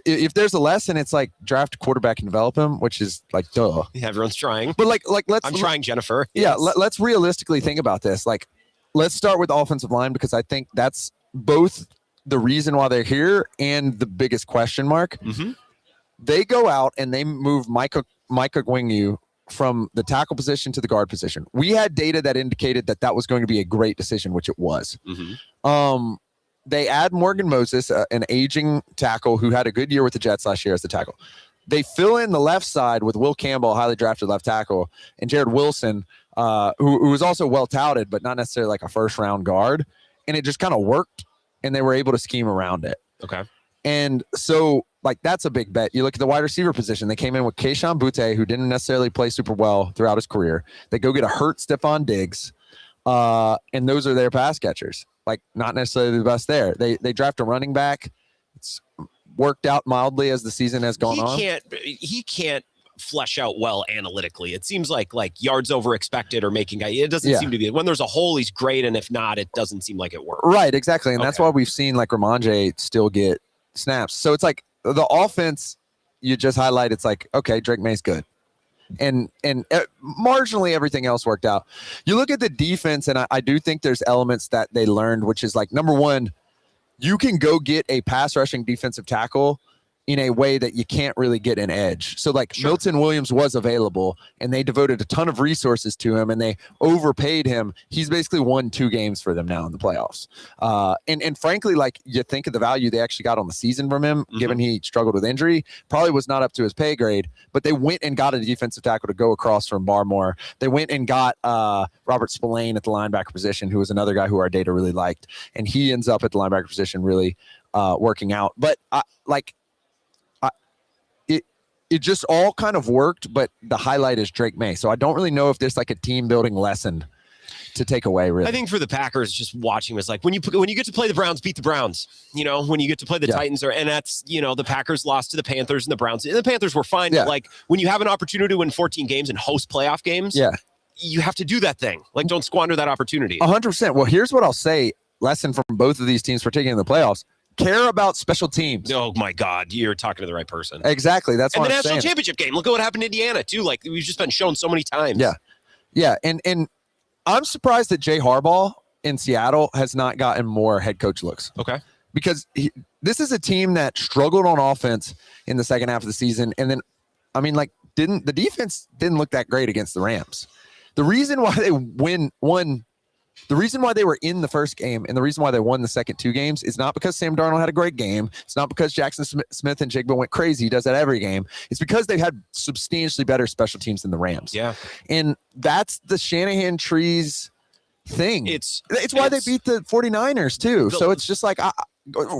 If there's a lesson, it's like draft a quarterback and develop him, which is like duh. Yeah, everyone's trying. But I'm trying, Jennifer. Yeah, let's realistically think about this. Let's start with the offensive line because I think that's both the reason why they're here and the biggest question mark. They go out and they move Micah Gwingu from the tackle position to the guard position. We had data that indicated that was going to be a great decision, which it was. They add Morgan Moses, an aging tackle who had a good year with the Jets last year as the tackle. They fill in the left side with Will Campbell, highly drafted left tackle, and Jared Wilson, who was also well touted, but not necessarily like a first-round guard. And it just kind of worked, and they were able to scheme around it. Okay. And so, that's a big bet. You look at the wide receiver position. They came in with Kayshon Boutte, who didn't necessarily play super well throughout his career. They go get a hurt Stephon Diggs, and those are their pass catchers. Not necessarily the best there. They draft a running back. It's worked out mildly as the season has gone on. He can't flesh out well analytically. It seems like yards over expected or making it doesn't seem to be. When there's a hole, he's great, and if not, it doesn't seem like it works. Right, exactly. And that's why we've seen Ramondre still get snaps. So it's like the offense you just highlight. It's like, okay, Drake May's good. And marginally everything else worked out. You look at the defense, and I do think there's elements that they learned, which is like, number one, you can go get a pass rushing defensive tackle in a way that you can't really get an edge. So like Milton Williams was available, and they devoted a ton of resources to him, and they overpaid him. He's basically won 2 games for them now in the playoffs. And frankly, like, you think of the value they actually got on the season from him, given he struggled with injury, probably was not up to his pay grade, but they went and got a defensive tackle to go across from Barmore. They went and got Robert Spillane at the linebacker position, who was another guy who our data really liked. And he ends up at the linebacker position really working out. But it just all kind of worked, but the highlight is Drake May. So I don't really know if there's like a team building lesson to take away, really. I think for the Packers, just watching was like, when you get to play the Browns, beat the Browns. You know, when you get to play the Titans, and that's, you know, the Packers lost to the Panthers and the Browns. And the Panthers were fine. But like, when you have an opportunity to win 14 games and host playoff games, you have to do that thing. Like, don't squander that opportunity. 100%. Well, here's what I'll say. Lesson from both of these teams, particularly in the playoffs. Care about special teams. Oh my God, you're talking to the right person. Exactly. That's what I'm saying. And the national championship game. Look at what happened in Indiana too. Like, we've just been shown so many times. Yeah. And I'm surprised that Jay Harbaugh in Seattle has not gotten more head coach looks. Okay. Because this is a team that struggled on offense in the second half of the season, and then, I mean, like, the defense didn't look that great against the Rams. The reason why they the reason why they were in the first game and the reason why they won the second 2 games is not because Sam Darnold had a great game. It's not because Jackson Smith and Jigba went crazy. He does that every game. It's because they had substantially better special teams than the Rams. Yeah. And that's the Shanahan trees thing. It's why they beat the 49ers too. So it's just like, I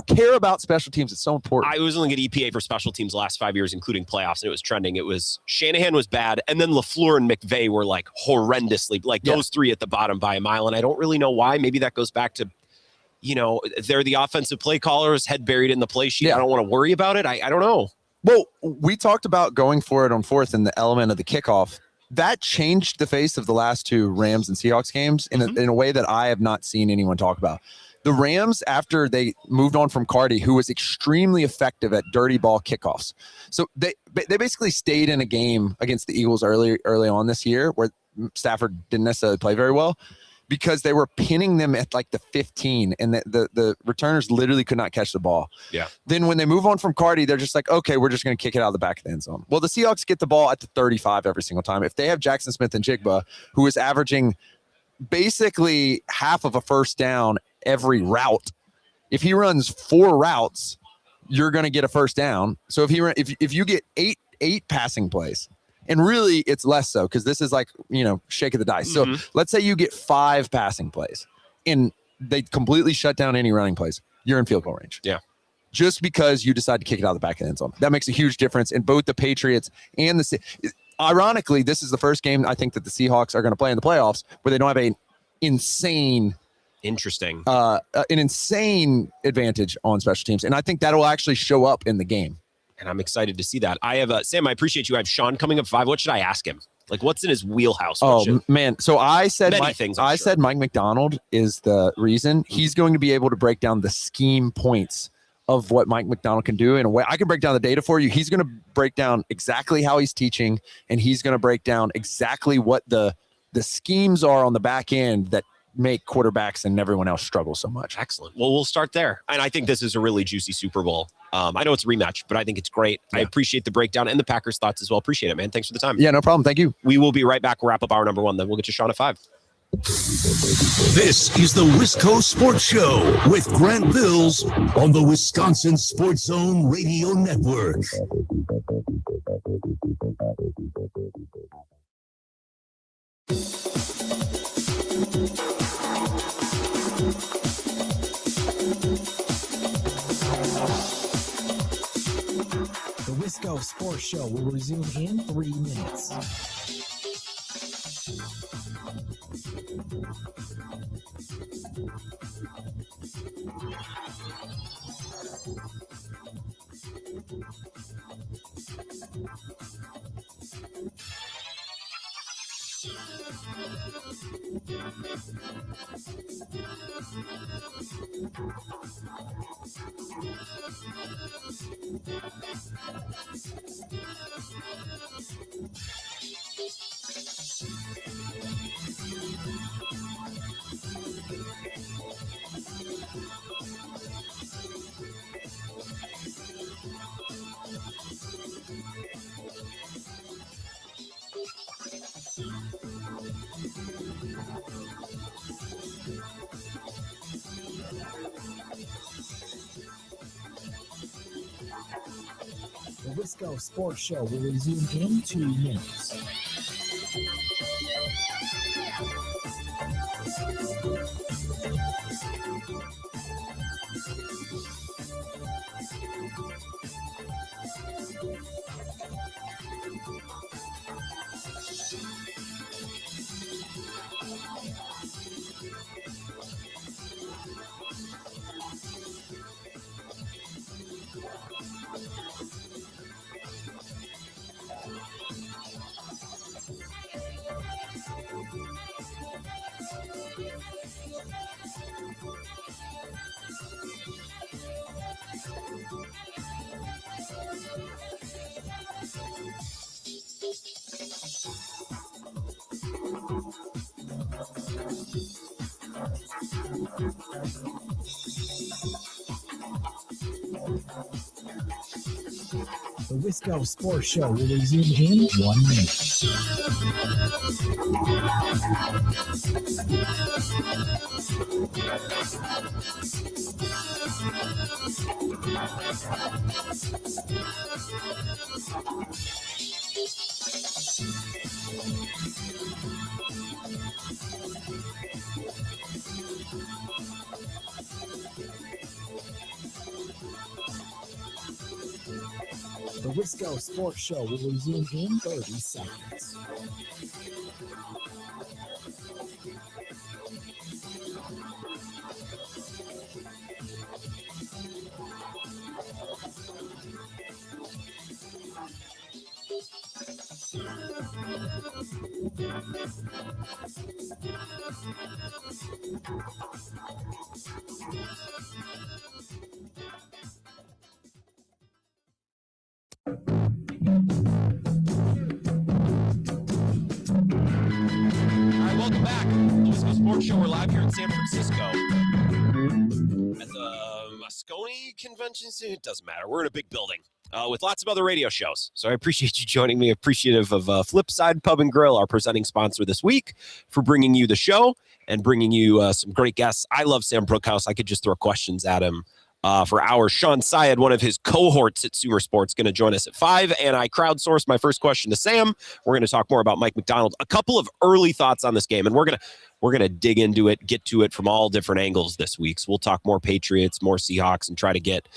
care about special teams. It's so important. I was looking at EPA for special teams the last 5 years, including playoffs, and it was trending. It was Shanahan was bad, and then LaFleur and McVay were like horrendously, like those 3 at the bottom by a mile. And I don't really know why. Maybe that goes back to, you know, they're the offensive play callers, head buried in the play sheet. I don't want to worry about it. I don't know. Well, we talked about going for it on 4th and the element of the kickoff. That changed the face of the last 2 Rams and Seahawks games in a way that I have not seen anyone talk about. The Rams, after they moved on from Cardi, who was extremely effective at dirty ball kickoffs. So they basically stayed in a game against the Eagles early on this year where Stafford didn't necessarily play very well because they were pinning them at like the 15 and the returners literally could not catch the ball. Yeah. Then when they move on from Cardi, they're just like, okay, we're just going to kick it out of the back of the end zone. Well, the Seahawks get the ball at the 35 every single time. If they have Jackson Smith and Jigba, who is averaging basically half of a first down every route, if he runs 4 routes, you're going to get a first down. So if you get eight passing plays, and really it's less so because this is like, you know, shake of the dice. So let's say you get 5 passing plays and they completely shut down any running plays, you're in field goal range. Yeah. Just because you decide to kick it out of the back of the end zone. That makes a huge difference in both the Patriots and ironically, this is the first game I think that the Seahawks are going to play in the playoffs where they don't have an insane advantage on special teams. And I think that'll actually show up in the game. And I'm excited to see that. I have Sam, I appreciate you. I have Shawn coming up 5. What should I ask him? Like, what's in his wheelhouse? Man. So I said said Mike McDonald is the reason. He's going to be able to break down the scheme points of what Mike McDonald can do in a way. I can break down the data for you. He's going to break down exactly how he's teaching, and he's going to break down exactly what the schemes are on the back end that make quarterbacks and everyone else struggle so much. Excellent. Well, we'll start there. And I think this is a really juicy Super Bowl. I know it's a rematch, but I think it's great. Yeah. I appreciate the breakdown and the Packers' thoughts as well. Appreciate it, man. Thanks for the time. Yeah, no problem. Thank you. We will be right back. We'll wrap up hour number 1. Then we'll get to Shawn at 5. This is the Wisco Sports Show with Grant Bills on the Wisconsin Sports Zone Radio Network. The Wisco Sports Show will resume in 3 minutes. The Wisco Sports Show will resume in 2 minutes. The Wisco Sports Show will resume in 1 minute. The Wisco Sports Show will resume in 30 seconds. Welcome back. The Wisco Sports Show. We're live here in San Francisco at the Moscone Convention Center. It doesn't matter. We're in a big building with lots of other radio shows. So I appreciate you joining me. Appreciative of Flipside Pub and Grill, our presenting sponsor this week, for bringing you the show and bringing you some great guests. I love Sam Bruchhaus. I could just throw questions at him for hours. Shawn Syed, one of his cohorts at Sumer Sports, going to join us at 5. And I crowdsourced my first question to Sam. We're going to talk more about Mike McDonald. A couple of early thoughts on this game, and we're going to dig into it, get to it from all different angles this week. So we'll talk more Patriots, more Seahawks, and try to get,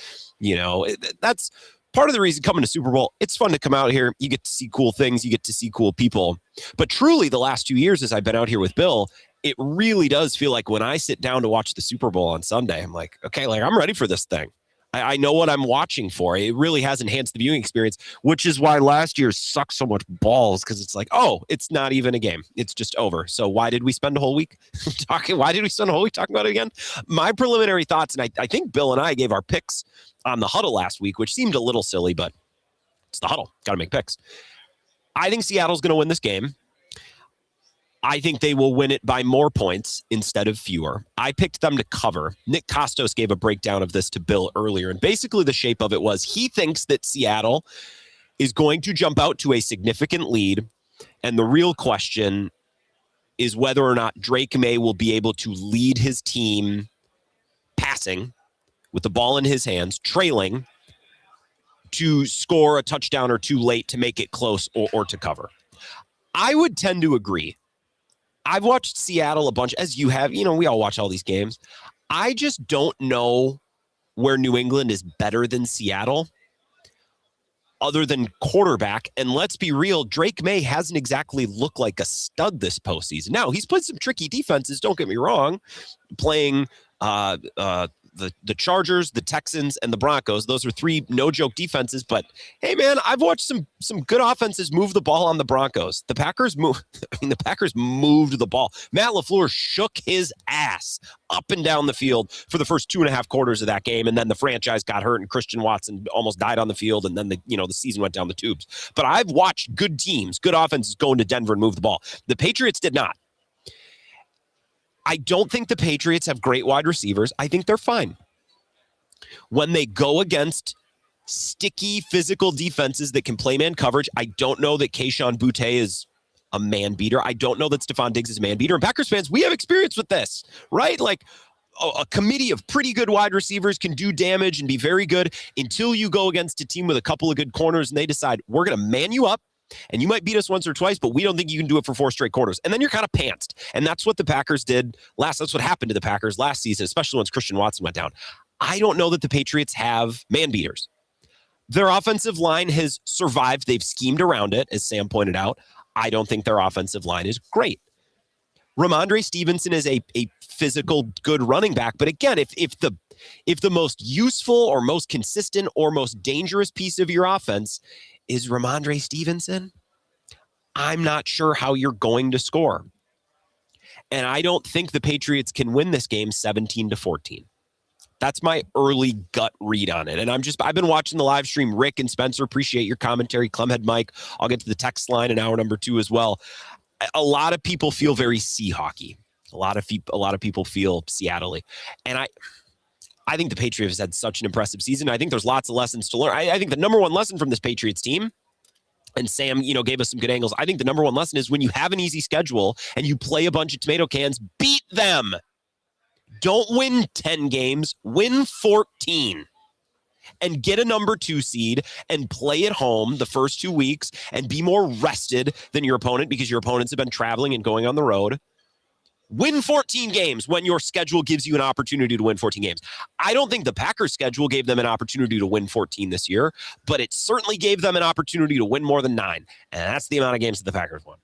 that's part of the reason coming to Super Bowl. It's fun to come out here. You get to see cool things. You get to see cool people. But truly, the last 2 years as I've been out here with Bill, it really does feel like when I sit down to watch the Super Bowl on Sunday, I'm like, okay, I'm ready for this thing. I know what I'm watching for. It really has enhanced the viewing experience, which is why last year sucked so much balls, because it's like, oh, it's not even a game. It's just over. So why did we spend a whole week talking? Why did we spend a whole week talking about it again? My preliminary thoughts, and I think Bill and I gave our picks on the huddle last week, which seemed a little silly, but it's the huddle. Got to make picks. I think Seattle's going to win this game. I think they will win it by more points instead of fewer. I picked them to cover. Nick Kostos gave a breakdown of this to Bill earlier, and basically the shape of it was he thinks that Seattle is going to jump out to a significant lead, and the real question is whether or not Drake May will be able to lead his team passing with the ball in his hands, trailing, to score a touchdown or two late to make it close or to cover. I would tend to agree. I've watched Seattle a bunch, as you have. We all watch all these games. I just don't know where New England is better than Seattle other than quarterback. And let's be real, Drake May hasn't exactly looked like a stud this postseason. Now, he's played some tricky defenses, don't get me wrong, playing the Chargers, the Texans, and the Broncos. Those are 3 no-joke defenses. But, hey, man, I've watched some good offenses move the ball on the Broncos. The Packers moved the ball. Matt LaFleur shook his ass up and down the field for the first 2.5 quarters of that game, and then the franchise got hurt, and Christian Watson almost died on the field, and then the season went down the tubes. But I've watched good teams, good offenses go into Denver and move the ball. The Patriots did not. I don't think the Patriots have great wide receivers. I think they're fine. When they go against sticky physical defenses that can play man coverage, I don't know that Kayshon Boutte is a man beater. I don't know that Stephon Diggs is a man beater. And Packers fans, we have experience with this, right? Like a committee of pretty good wide receivers can do damage and be very good until you go against a team with a couple of good corners and they decide, we're going to man you up. And you might beat us once or twice, but we don't think you can do it for 4 straight quarters. And then you're kind of pantsed. And that's what the Packers did last. That's what happened to the Packers last season, especially once Christian Watson went down. I don't know that the Patriots have man beaters. Their offensive line has survived. They've schemed around it, as Sam pointed out. I don't think their offensive line is great. Ramondre Stevenson is a physical, good running back. But again, if the most useful or most consistent or most dangerous piece of your offense is Ramondre Stevenson, I'm not sure how you're going to score. And I don't think the Patriots can win this game 17-14. That's my early gut read on it. And I've been watching the live stream. Rick and Spencer, appreciate your commentary. Clemhead Mike, I'll get to the text line in hour number 2 as well. A lot of people feel very Seahawky. A lot of people feel Seattle-y. And I think the Patriots had such an impressive season. I think there's lots of lessons to learn. I think the number one lesson from this Patriots team, and Sam, gave us some good angles. I think the number one lesson is when you have an easy schedule and you play a bunch of tomato cans, beat them. Don't win 10 games, win 14. And get a number 2 seed and play at home the first 2 weeks and be more rested than your opponent because your opponents have been traveling and going on the road. Win 14 games when your schedule gives you an opportunity to win 14 games. I don't think the Packers' schedule gave them an opportunity to win 14 this year, but it certainly gave them an opportunity to win more than 9. And that's the amount of games that the Packers won.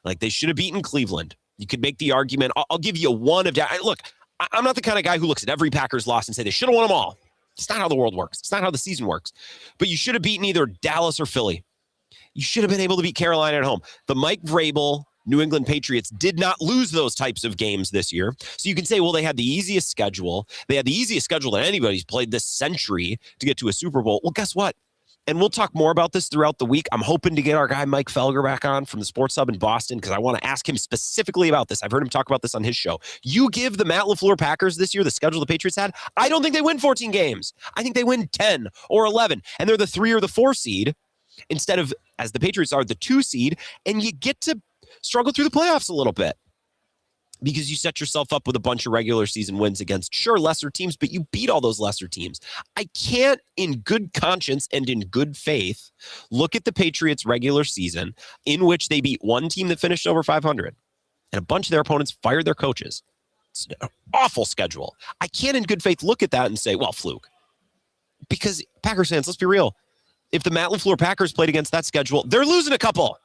Like, they should have beaten Cleveland. You could make the argument. I'll give you one of that. Look, I'm not the kind of guy who looks at every Packers loss and say they should have won them all. It's not how the world works. It's not how the season works. But you should have beaten either Dallas or Philly. You should have been able to beat Carolina at home. The Mike Vrabel New England Patriots did not lose those types of games this year. So you can say, well, they had the easiest schedule. They had the easiest schedule that anybody's played this century to get to a Super Bowl. Well, guess what? And we'll talk more about this throughout the week. I'm hoping to get our guy Mike Felger back on from the Sports Hub in Boston because I want to ask him specifically about this. I've heard him talk about this on his show. You give the Matt LaFleur Packers this year the schedule the Patriots had, I don't think they win 14 games. I think they win 10 or 11, and they're the 3 or the 4 seed instead of, as the Patriots are, the 2 seed, and you get to struggle through the playoffs a little bit because you set yourself up with a bunch of regular season wins against, sure, lesser teams, but you beat all those lesser teams. I can't, in good conscience and in good faith, look at the Patriots' regular season in which they beat one team that finished over 500 and a bunch of their opponents fired their coaches. It's an awful schedule. I can't, in good faith, look at that and say, well, fluke. Because Packers fans, let's be real. If the Matt LaFleur Packers played against that schedule, they're losing a couple.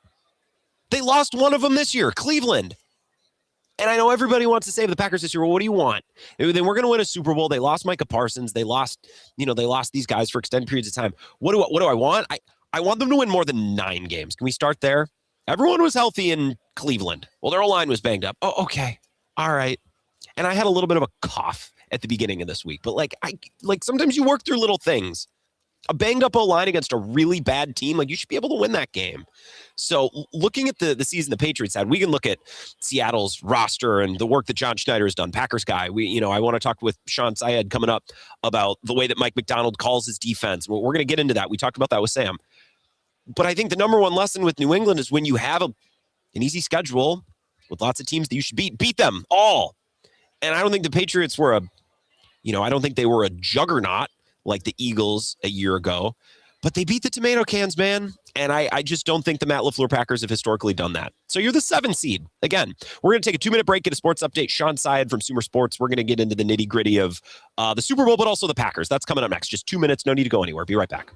They lost one of them this year, Cleveland. And I know everybody wants to say to the Packers this year, well, what do you want? Then we're going to win a Super Bowl. They lost Micah Parsons. They lost these guys for extended periods of time. What do I want? I want them to win more than 9 games. Can we start there? Everyone was healthy in Cleveland. Well, their O-line was banged up. Oh, okay. All right. And I had a little bit of a cough at the beginning of this week. But sometimes you work through little things. A banged up O-line against a really bad team, you should be able to win that game. So looking at the season the Patriots had, we can look at Seattle's roster and the work that John Schneider has done, Packers guy. I want to talk with Shawn Syed coming up about the way that Mike McDonald calls his defense. We're going to get into that. We talked about that with Sam. But I think the number one lesson with New England is when you have an easy schedule with lots of teams that you should beat them all. And I don't think the Patriots were I don't think they were a juggernaut like the Eagles a year ago, but they beat the tomato cans, man. And I just don't think the Matt LaFleur Packers have historically done that. So you're the 7 seed. Again, we're going to take a 2-minute break, get a sports update. Shawn Syed from Sumer Sports. We're going to get into the nitty gritty of the Super Bowl, but also the Packers. That's coming up next. Just 2 minutes. No need to go anywhere. Be right back.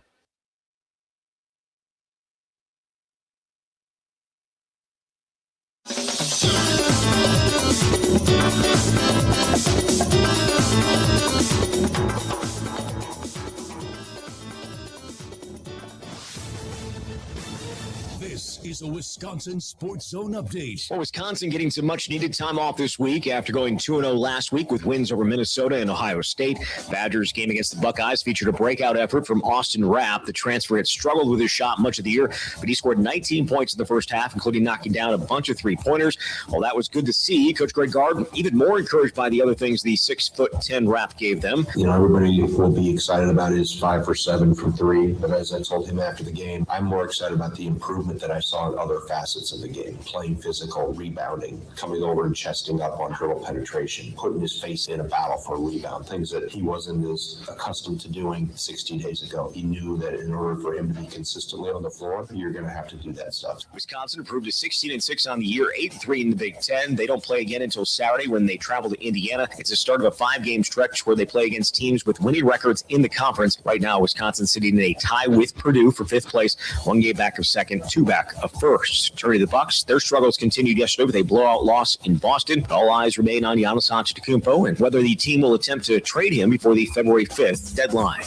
This is a Wisconsin Sports Zone update. Well, Wisconsin getting some much-needed time off this week after going 2-0 last week with wins over Minnesota and Ohio State. Badgers game against the Buckeyes featured a breakout effort from Austin Rapp. The transfer had struggled with his shot much of the year, but he scored 19 points in the first half, including knocking down a bunch of three-pointers. Well, that was good to see. Coach Greg Gard even more encouraged by the other things the 6'10" Rapp gave them. You know, everybody will be excited about his 5 for 7 from 3, but as I told him after the game, I'm more excited about the improvement that I saw in other facets of the game, playing physical, rebounding, coming over and chesting up on dribble penetration, putting his face in a battle for a rebound, things that he wasn't as accustomed to doing 60 days ago. He knew that in order for him to be consistently on the floor, you're going to have to do that stuff. Wisconsin improved to 16-6 on the year, 8-3 in the Big Ten. They don't play again until Saturday when they travel to Indiana. It's the start of a 5-game stretch where they play against teams with winning records in the conference. Right now, Wisconsin sitting in a tie with Purdue for 5th place, 1 game back of 2nd, 2 back of 1st. Turning to the Bucks, their struggles continued yesterday with a blowout loss in Boston. All eyes remain on Giannis Antetokounmpo and whether the team will attempt to trade him before the February 5th deadline.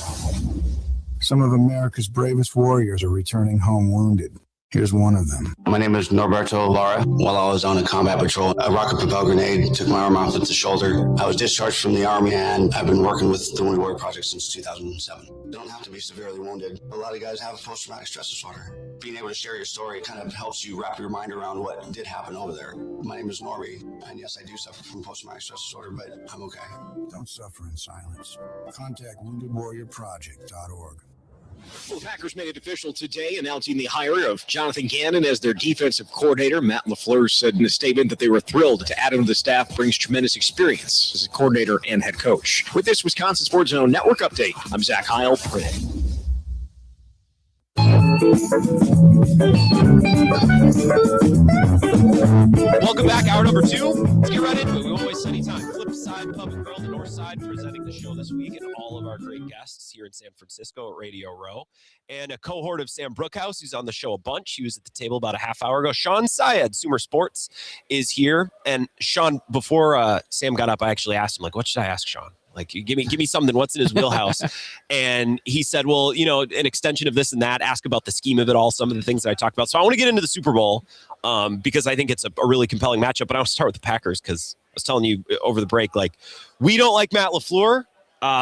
Some of America's bravest warriors are returning home wounded. Here's one of them. My name is Norberto Lara. While I was on a combat patrol, a rocket propelled grenade took my arm off at the shoulder. I was discharged from the Army, and I've been working with the Wounded Warrior Project since 2007. You don't have to be severely wounded. A lot of guys have post-traumatic stress disorder. Being able to share your story kind of helps you wrap your mind around what did happen over there. My name is Norby, and yes, I do suffer from post-traumatic stress disorder, but I'm okay. Don't suffer in silence. Contact woundedwarriorproject.org. Well, the Packers made it official today, announcing the hire of Jonathan Gannon as their defensive coordinator. Matt LaFleur said in a statement that they were thrilled to add him to the staff, brings tremendous experience as a coordinator and head coach. With this Wisconsin Sports Zone Network update, I'm Zach Heil. Welcome back, hour number 2. Let's get right into it. We won't waste any time. Flipside Pub and Grill, the North Side, presenting the show this week, and all of our great guests here in San Francisco at Radio Row. And a cohort of Sam Bruchhaus, who's on the show a bunch. He was at the table about a half hour ago. Shawn Syed, Sumer Sports, is here. And Shawn, before Sam got up, I actually asked him, like, what should I ask Shawn? Like, give me something. What's in his wheelhouse? And he said, well, you know, an extension of this and that. Ask about the scheme of it all, some of the things that I talked about. So I want to get into the Super Bowl because I think it's a really compelling matchup. But I want to start with the Packers because I was telling you over the break, like, we don't like Matt LaFleur.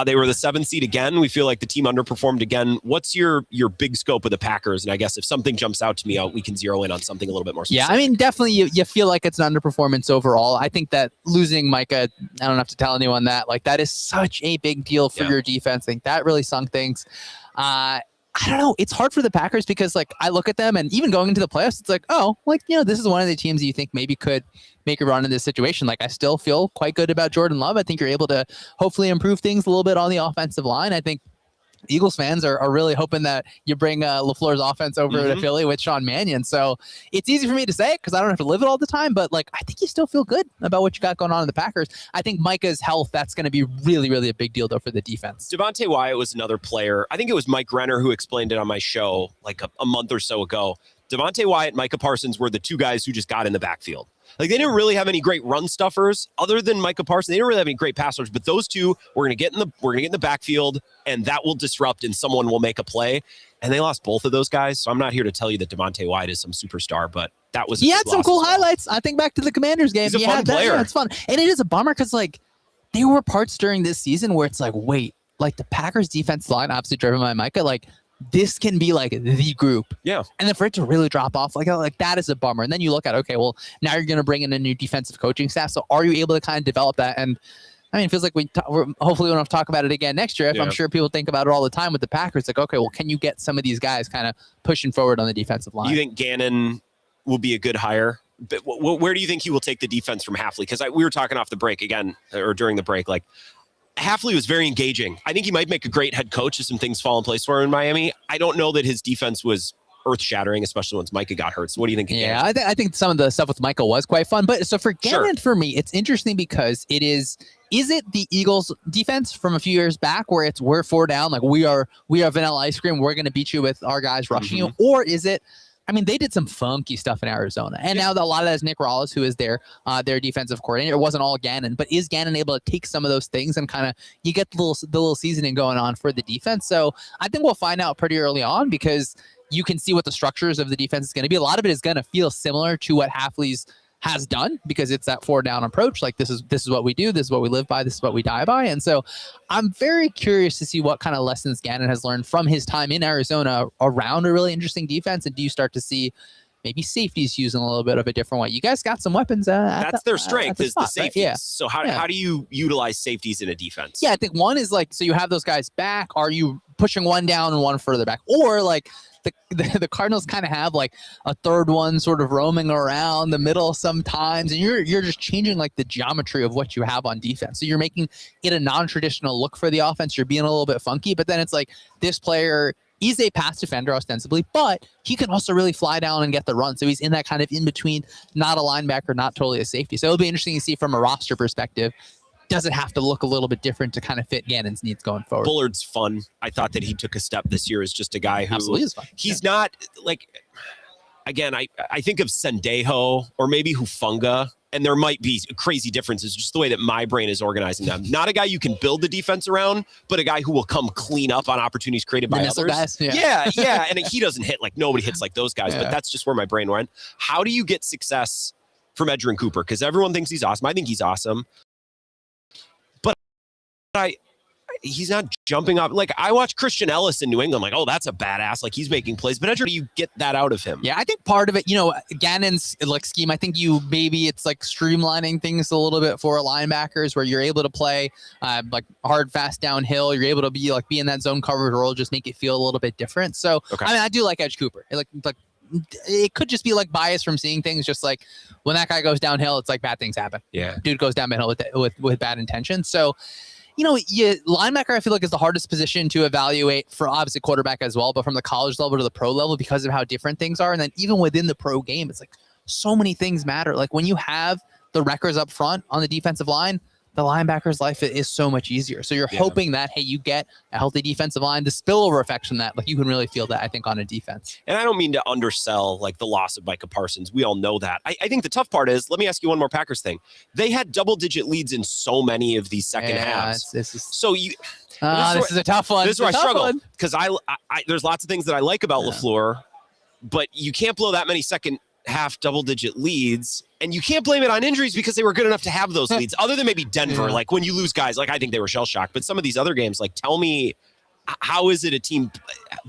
They were the 7th seed again. We feel like the team underperformed again. What's your big scope of the Packers? And I guess if something jumps out to me, we can zero in on something a little bit more specific. Yeah, I mean, definitely you feel like it's an underperformance overall. I think that losing Micah, I don't have to tell anyone that. Like, that is such a big deal for your defense. I think that really sunk things. I don't know. It's hard for the Packers because, like, I look at them and even going into the playoffs, it's like, oh, like, you know, this is one of the teams that you think maybe could make a run in this situation. Like, I still feel quite good about Jordan Love. I think you're able to hopefully improve things a little bit on the offensive line. I think Eagles fans are really hoping that you bring LaFleur's offense over to Philly with Sean Mannion. So it's easy for me to say it because I don't have to live it all the time. But, like, I think you still feel good about what you got going on in the Packers. I think Micah's health, that's going to be really, really a big deal, though, for the defense. Devontae Wyatt was another player. I think it was Mike Renner who explained it on my show like a month or so ago. Devontae Wyatt and Micah Parsons were the two guys who just got in the backfield. Like, they didn't really have any great run stuffers other than Micah Parsons. They didn't really have any great passers, but those two we're going to get in the backfield, and that will disrupt, and someone will make a play. And they lost both of those guys, so I'm not here to tell you that Devontae Wyatt is some superstar, but that was he had some cool highlights. I think back to the Commanders game. He's a fun player. Yeah, it's fun, and it is a bummer because, like, there were parts during this season where it's like, wait, like the Packers defense line, obviously driven by Micah, like, this can be like the group. Yeah. And then for it to really drop off, like that is a bummer. And then you look at, okay, well, now you're going to bring in a new defensive coaching staff. So are you able to kind of develop that? And I mean, it feels like we're hopefully we don't have to talk about it again next year. I'm sure people think about it all the time with the Packers. Like, okay, well, can you get some of these guys kind of pushing forward on the defensive line? You think Gannon will be a good hire? But where do you think he will take the defense from Hafley? Because we were talking off the break again, or during the break, like, Hafley was very engaging. I think he might make a great head coach if some things fall in place for him in Miami. I don't know that his defense was earth-shattering, especially once Micah got hurt. So what do you think? Yeah, I think some of the stuff with Michael was quite fun. But so for Gannon, for me, it's interesting because it is it the Eagles defense from a few years back where it's we're 4 down, like we are vanilla ice cream, we're going to beat you with our guys rushing you? Or is it, I mean, they did some funky stuff in Arizona. And now a lot of that is Nick Rawls, who is their defensive coordinator. It wasn't all Gannon, but is Gannon able to take some of those things and kind of you get the little seasoning going on for the defense? So I think we'll find out pretty early on because you can see what the structures of the defense is going to be. A lot of it is going to feel similar to what Hafley's has done, because it's that 4-down approach. Like this is what we do. This is what we live by. This is what we die by. And so I'm very curious to see what kind of lessons Gannon has learned from his time in Arizona around a really interesting defense. And do you start to see maybe safeties using a little bit of a different way? You guys got some weapons. That's their strength, is the safeties. Right? Yeah. So how do you utilize safeties in a defense? Yeah, I think one is like, so you have those guys back. Are you pushing one down and one further back? Or like the Cardinals kind of have like a third one sort of roaming around the middle sometimes, and you're just changing like the geometry of what you have on defense. So you're making it a non-traditional look for the offense. You're being a little bit funky, but then it's like this player, he's a pass defender ostensibly, but he can also really fly down and get the run. So he's in that kind of in between, not a linebacker, not totally a safety. So it'll be interesting to see from a roster perspective. Does it have to look a little bit different to kind of fit Gannon's needs going forward? Bullard's fun. I thought that he took a step this year as just a guy who absolutely is fun. He's not like, again, I think of Sendejo or maybe Hufanga, and there might be crazy differences, just the way that my brain is organizing them. Not a guy you can build the defense around, but a guy who will come clean up on opportunities created by others. Guys? Yeah. And he doesn't hit like nobody hits like those guys, but that's just where my brain went. How do you get success from Edgerrin Cooper? Because everyone thinks he's awesome. I think he's awesome. He's not jumping up. Like I watch Christian Ellis in New England, like, oh, that's a badass. Like he's making plays, but how do you get that out of him? Yeah, I think part of it, Gannon's like scheme, I think maybe it's like streamlining things a little bit for linebackers where you're able to play like hard, fast downhill. You're able to be in that zone coverage role, just make it feel a little bit different. So, okay. I mean, I do like Edge Cooper. Like it could just be like bias from seeing things, just like when that guy goes downhill, it's like bad things happen. Yeah. Dude goes downhill with bad intentions. So, linebacker, I feel like is the hardest position to evaluate for obviously quarterback as well, but from the college level to the pro level because of how different things are. And then even within the pro game, it's like so many things matter. Like when you have the wreckers up front on the defensive line, the linebacker's life is so much easier. So you're hoping that, hey, you get a healthy defensive line, the spillover effect from that. Like you can really feel that, I think, on a defense. And I don't mean to undersell like the loss of Micah Parsons. We all know that. I think the tough part is, let me ask you one more Packers thing. They had double-digit leads in so many of these second halves. This is a tough one. This is where I struggle because I there's lots of things that I like about LaFleur, but you can't blow that many second half double-digit leads, and you can't blame it on injuries because they were good enough to have those leads. Other than maybe Denver, like when you lose guys, like I think they were shell-shocked. But some of these other games, like tell me, how is it a team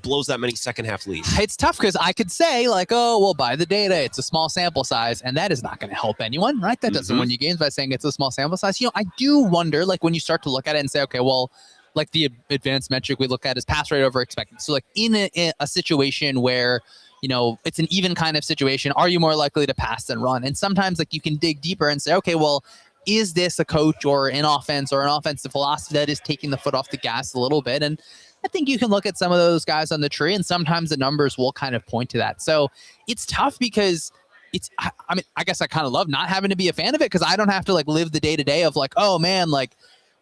blows that many second half leads? It's tough because I could say like, oh, well, by the data, it's a small sample size, and that is not going to help anyone, right? That doesn't win you games by saying it's a small sample size. I do wonder, like when you start to look at it and say, okay, well, like the advanced metric we look at is pass rate over expected. So like in a situation where it's an even kind of situation, are you more likely to pass than run? And sometimes like you can dig deeper and say, okay, well, is this a coach or an offense or an offensive philosophy that is taking the foot off the gas a little bit? And I think you can look at some of those guys on the tree, and sometimes the numbers will kind of point to that. So it's tough because I mean, I guess I kind of love not having to be a fan of it because I don't have to like live the day to day of like, oh man, like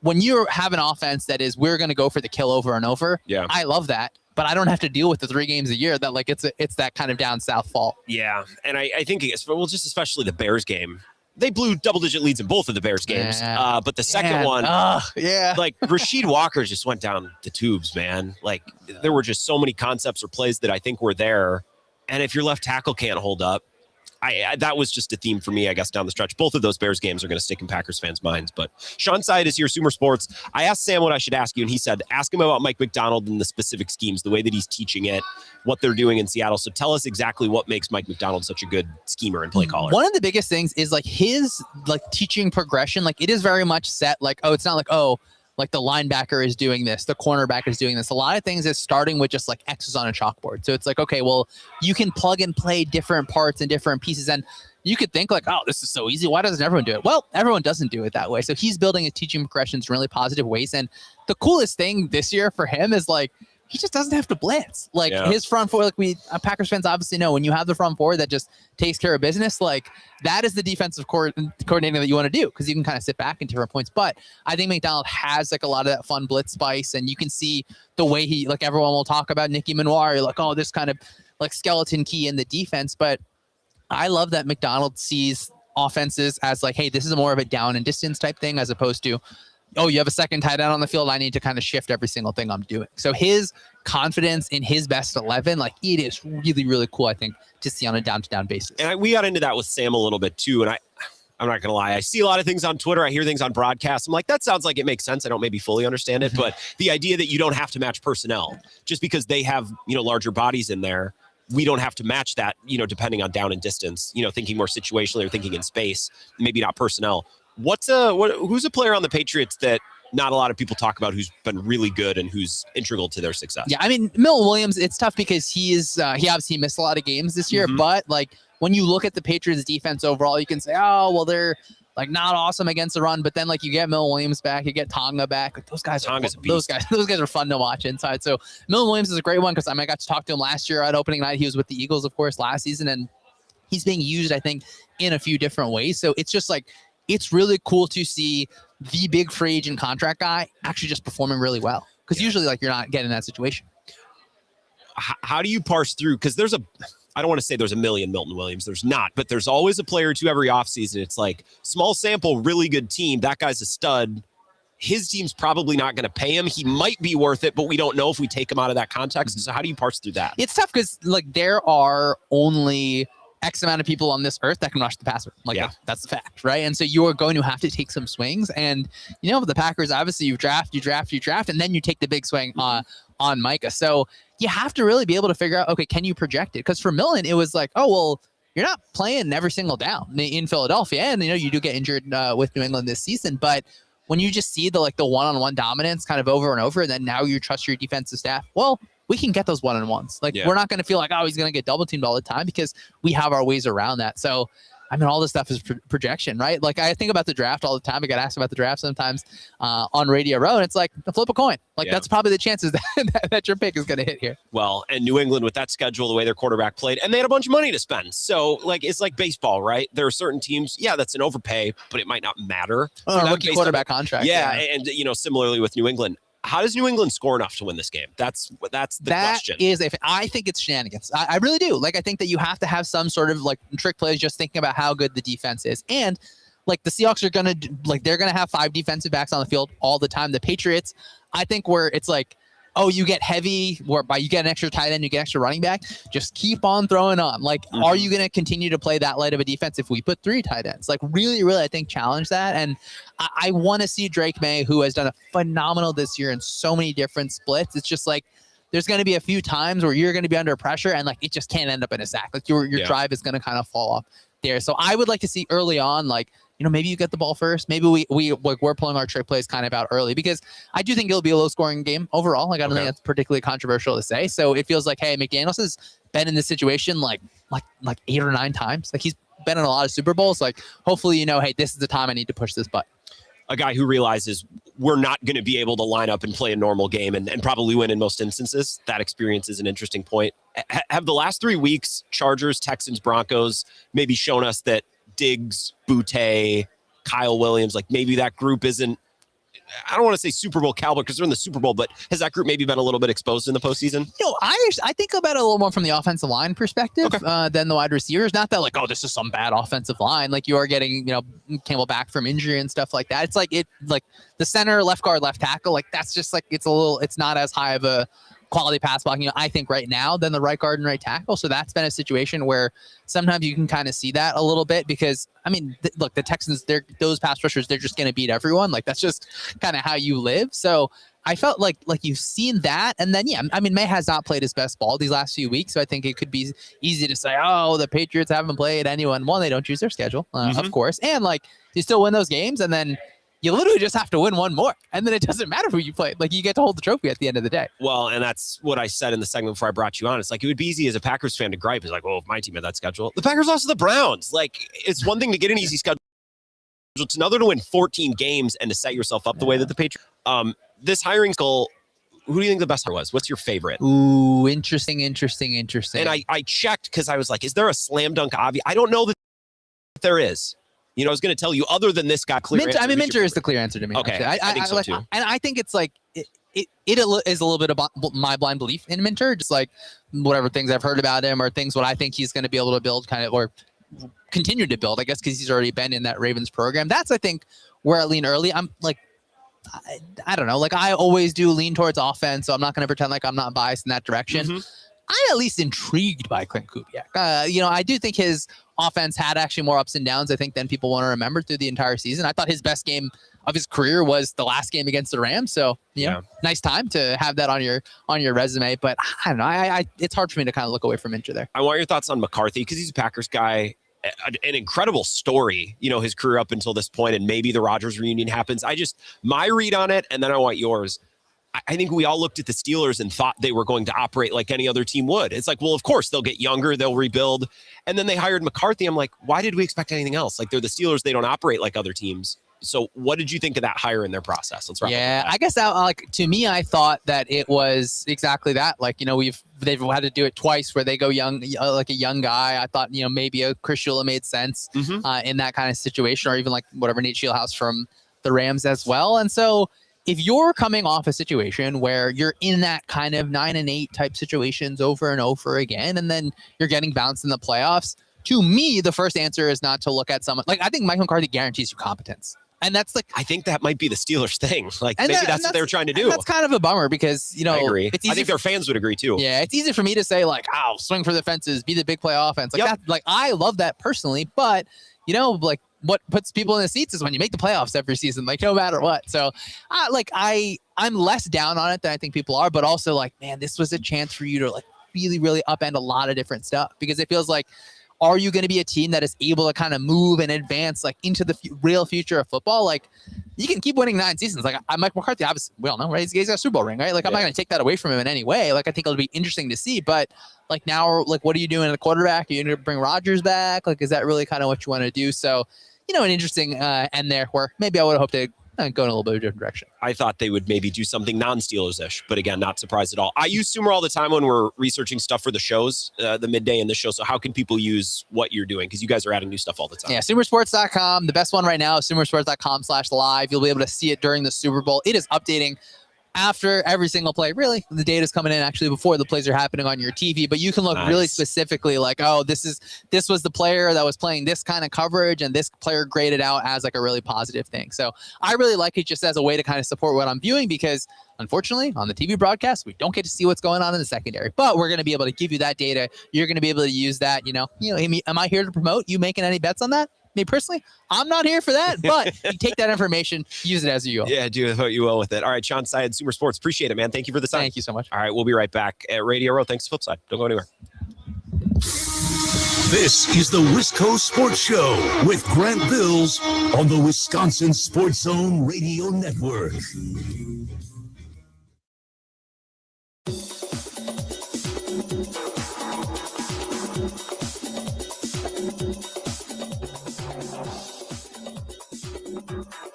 when you have an offense that is, we're going to go for the kill over and over. Yeah. I love that. But I don't have to deal with the 3 games a year that like it's that kind of down south fault. Yeah, and I think just especially the Bears game, they blew double-digit leads in both of the Bears games. But the second one, like Rasheed Walker just went down the tubes, man. Like there were just so many concepts or plays that I think were there, and if your left tackle can't hold up, that was just a theme for me, I guess, down the stretch. Both of those Bears games are going to stick in Packers fans' minds. But Shawn Syed is here, Sumer Sports. I asked Sam what I should ask you, and he said, ask him about Mike Macdonald and the specific schemes, the way that he's teaching it, what they're doing in Seattle. So tell us exactly what makes Mike Macdonald such a good schemer and play caller. One of the biggest things is like his like teaching progression. Like it is very much set. Like, oh, it's not like, oh, like the linebacker is doing this, the cornerback is doing this. A lot of things is starting with just like X's on a chalkboard. So it's like, okay, well, you can plug and play different parts and different pieces. And you could think like, oh, this is so easy. Why doesn't everyone do it? Well, everyone doesn't do it that way. So he's building his teaching progressions in really positive ways. And the coolest thing this year for him is like, he just doesn't have to blitz. Like his front four, like we Packers fans obviously know, when you have the front four that just takes care of business, like that is the defensive coordinator that you want to do because you can kind of sit back and take points. But I think McDonald has like a lot of that fun blitz spice, and you can see the way he, like everyone will talk about Nicky Manoir, like, oh, this kind of like skeleton key in the defense. But I love that McDonald sees offenses as like, hey, this is more of a down and distance type thing as opposed to oh, you have a second tight end on the field, I need to kind of shift every single thing I'm doing. So his confidence in his best 11, like it is really, really cool, I think, to see on a down-to-down basis. And we got into that with Sam a little bit too, and I'm not going to lie. I see a lot of things on Twitter. I hear things on broadcasts. I'm like, that sounds like it makes sense. I don't maybe fully understand it, but the idea that you don't have to match personnel just because they have, larger bodies in there, we don't have to match that, depending on down and distance, thinking more situationally or thinking in space, maybe not personnel. Who's a player on the Patriots that not a lot of people talk about who's been really good and who's integral to their success? Yeah, I mean, Milton Williams, it's tough because he obviously missed a lot of games this year, but like when you look at the Patriots defense overall, you can say, oh, well, they're like not awesome against the run, but then like you get Milton Williams back, you get Tonga back. Like those guys are fun to watch inside. So Milton Williams is a great one because I got to talk to him last year at opening night. He was with the Eagles, of course, last season, and he's being used, I think, in a few different ways. So it's just like, it's really cool to see the big free agent contract guy actually just performing really well. Because usually like you're not getting that situation. How do you parse through? Because I don't want to say there's a million Milton Williams. There's not, but there's always a player or two every offseason. It's like small sample, really good team. That guy's a stud. His team's probably not going to pay him. He might be worth it, but we don't know if we take him out of that context. So how do you parse through that? It's tough because like there are only X amount of people on this earth that can rush the passer. Like that's the fact, right? And so you are going to have to take some swings. And the Packers, obviously you draft, and then you take the big swing on Micah. So you have to really be able to figure out, okay, can you project it? Because for Millen, it was like, oh, well, you're not playing every single down in Philadelphia. And, you do get injured with New England this season. But when you just see the one-on-one dominance kind of over and over, and then now you trust your defensive staff, well, we can get those one-on-ones. We're not going to feel like, oh, he's going to get double teamed all the time because we have our ways around that. So, all this stuff is projection, right? Like I think about the draft all the time. I get asked about the draft sometimes on Radio Row, and it's like flip a coin. That's probably the chances that your pick is going to hit here. Well, and New England with that schedule, the way their quarterback played, and they had a bunch of money to spend. So it's like baseball, right? There are certain teams, that's an overpay, but it might not matter. Rookie quarterback contract. Yeah, and similarly with New England. How does New England score enough to win this game? That's the question. I think it's shenanigans. I really do. I think that you have to have some sort of trick plays just thinking about how good the defense is. And the Seahawks are going to they're going to have 5 defensive backs on the field all the time. The Patriots, I think where it's like, oh, you get heavy, whereby you get an extra tight end, you get extra running back, just keep on throwing on. Are you going to continue to play that light of a defense if we put 3 tight ends? Really, really, I think challenge that. And I want to see Drake May, who has done a phenomenal this year in so many different splits. It's just there's going to be a few times where you're going to be under pressure and it just can't end up in a sack. Your drive is going to kind of fall off there. So I would like to see early on, maybe you get the ball first. Maybe we're pulling our trick plays kind of out early because I do think it'll be a low scoring game overall. I don't think that's particularly controversial to say. So it feels like, hey, McDaniels has been in this situation like 8 or 9 times. He's been in a lot of Super Bowls. Hopefully, hey, this is the time I need to push this button. A guy who realizes we're not going to be able to line up and play a normal game and probably win in most instances. That experience is an interesting point. Have the last 3 weeks, Chargers, Texans, Broncos, maybe shown us that Diggs, Boutte, Kyle Williams, maybe that group isn't, I don't want to say Super Bowl caliber because they're in the Super Bowl, but has that group maybe been a little bit exposed in the postseason? I think about it a little more from the offensive line perspective than the wide receivers. Not that this is some bad offensive line. You are getting, Campbell back from injury and stuff like that. It's the center, left guard, left tackle. That's just it's not as high of a quality pass blocking, I think right now than the right guard and right tackle. So that's been a situation where sometimes you can kind of see that a little bit because the Texans, those pass rushers, they're just going to beat everyone. That's just kind of how you live. So I felt like you've seen that. And then, May has not played his best ball these last few weeks. So I think it could be easy to say, oh, the Patriots haven't played anyone. One, they don't choose their schedule, of course. And you still win those games. And then you literally just have to win one more. And then it doesn't matter who you play. You get to hold the trophy at the end of the day. Well, and that's what I said in the segment before I brought you on. It's it would be easy as a Packers fan to gripe. It's if my team had that schedule. The Packers lost to the Browns. It's one thing to get an easy schedule. It's another to win 14 games and to set yourself up the way that the Patriots. This hiring goal, who do you think the best hire was? What's your favorite? Ooh, interesting. And I checked because I was is there a slam dunk obvious? I don't know that there is. I was going to tell you, other than this guy, Minter is the clear answer to me. Okay, I think so too. And I think it's it is a little bit of my blind belief in Minter, just whatever things I've heard about him or things what I think he's going to be able to build or continue to build, I guess, because he's already been in that Ravens program. That's, I think, where I lean early. I'm I don't know. Like I always do lean towards offense, so I'm not going to pretend like I'm not biased in that direction. I'm at least intrigued by Clint Kubiak. I do think his offense had actually more ups and downs, I think, than people want to remember through the entire season. I thought his best game of his career was the last game against the Rams. So, nice time to have that on your resume. But I don't know. It's hard for me to kind of look away from Inter there. I want your thoughts on McCarthy because he's a Packers guy. An incredible story, his career up until this point, and maybe the Rodgers reunion happens. My read on it, and then I want yours. I think we all looked at the Steelers and thought they were going to operate like any other team would. It's like, well, of course, they'll get younger, they'll rebuild. And then they hired McCarthy. I'm like, why did we expect anything else? Like, they're the Steelers. They don't operate like other teams. So what did you think of that hire in their process? Let's wrap up with that. I guess that, to me, I thought that it was exactly that. They've had to do it twice where they go young, like a young guy. I thought, maybe a Chris Shula made sense in that kind of situation, or even like whatever Nate Shieldhouse from the Rams as well. And so if you're coming off a situation where you're in that kind of 9-8 type situations over and over again, and then you're getting bounced in the playoffs, to me, the first answer is not to look at someone I think Mike McCarthy guarantees you competence. And that's I think that might be the Steelers thing. Maybe that's what they were trying to do. That's kind of a bummer because, I agree. I think their fans would agree too. Yeah. It's easy for me to say swing for the fences, be the big play offense. I love that personally, but what puts people in the seats is when you make the playoffs every season, no matter what. So I'm less down on it than I think people are, but also man, this was a chance for you to really, really upend a lot of different stuff, because it feels like, are you going to be a team that is able to kind of move and advance into the real future of football? You can keep winning 9 seasons. Mike McCarthy, obviously, we all know, right? He's got a Super Bowl ring, right? I'm not going to take that away from him in any way. I think it'll be interesting to see. But now, what are you doing at the quarterback? Are you going to bring Rodgers back? Is that really kind of what you want to do? So, an interesting end there where maybe I would have hoped to go in a little bit of a different direction. I thought they would maybe do something non-Steelers-ish, but again, not surprised at all. I use Sumer all the time when we're researching stuff for the shows, the midday in the show. So how can people use what you're doing? Because you guys are adding new stuff all the time. Yeah, Sumersports.com. The best one right now is Sumersports.com/live. You'll be able to see it during the Super Bowl. It is updating after every single play. Really, the data's coming in actually before the plays are happening on your TV, but you can look really specifically this was the player that was playing this kind of coverage, and this player graded out as a really positive thing. So I really like it just as a way to kind of support what I'm viewing, because unfortunately on the TV broadcast, we don't get to see what's going on in the secondary, but we're going to be able to give you that data. You're going to be able to use that. Am I here to promote you making any bets on that? Me personally, I'm not here for that, but you take that information, use it as you will. Yeah, do what you will with it. All right, Shawn Syed, Sumer Sports. Appreciate it, man. Thank you for the time. Thank you so much. All right, we'll be right back at Radio Row. Thanks to Flipside. Don't go anywhere. This is the Wisco Sports Show with Grant Bills on the Wisconsin Sports Zone Radio Network.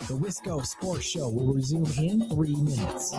The Wisco Sports Show will resume in 3 minutes.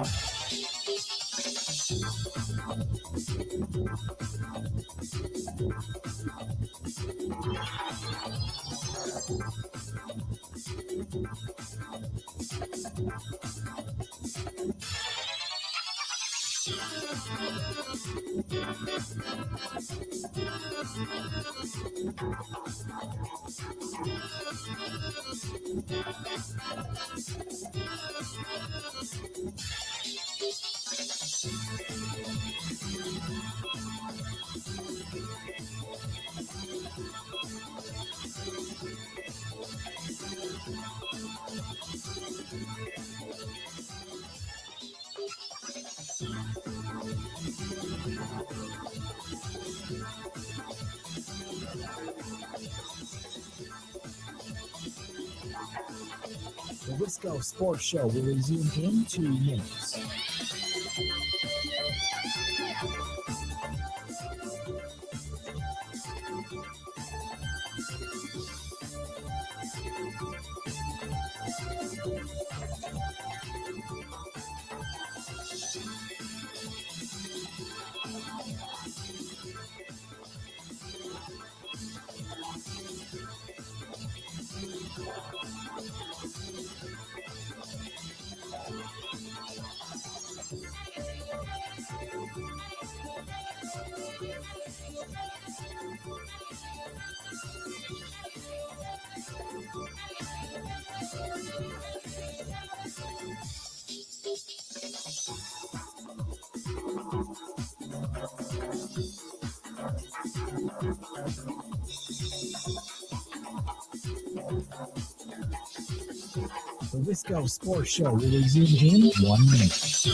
The Wisco Sports Show will resume in 2 minutes. The Wisco Sports Show will resume in 1 minute.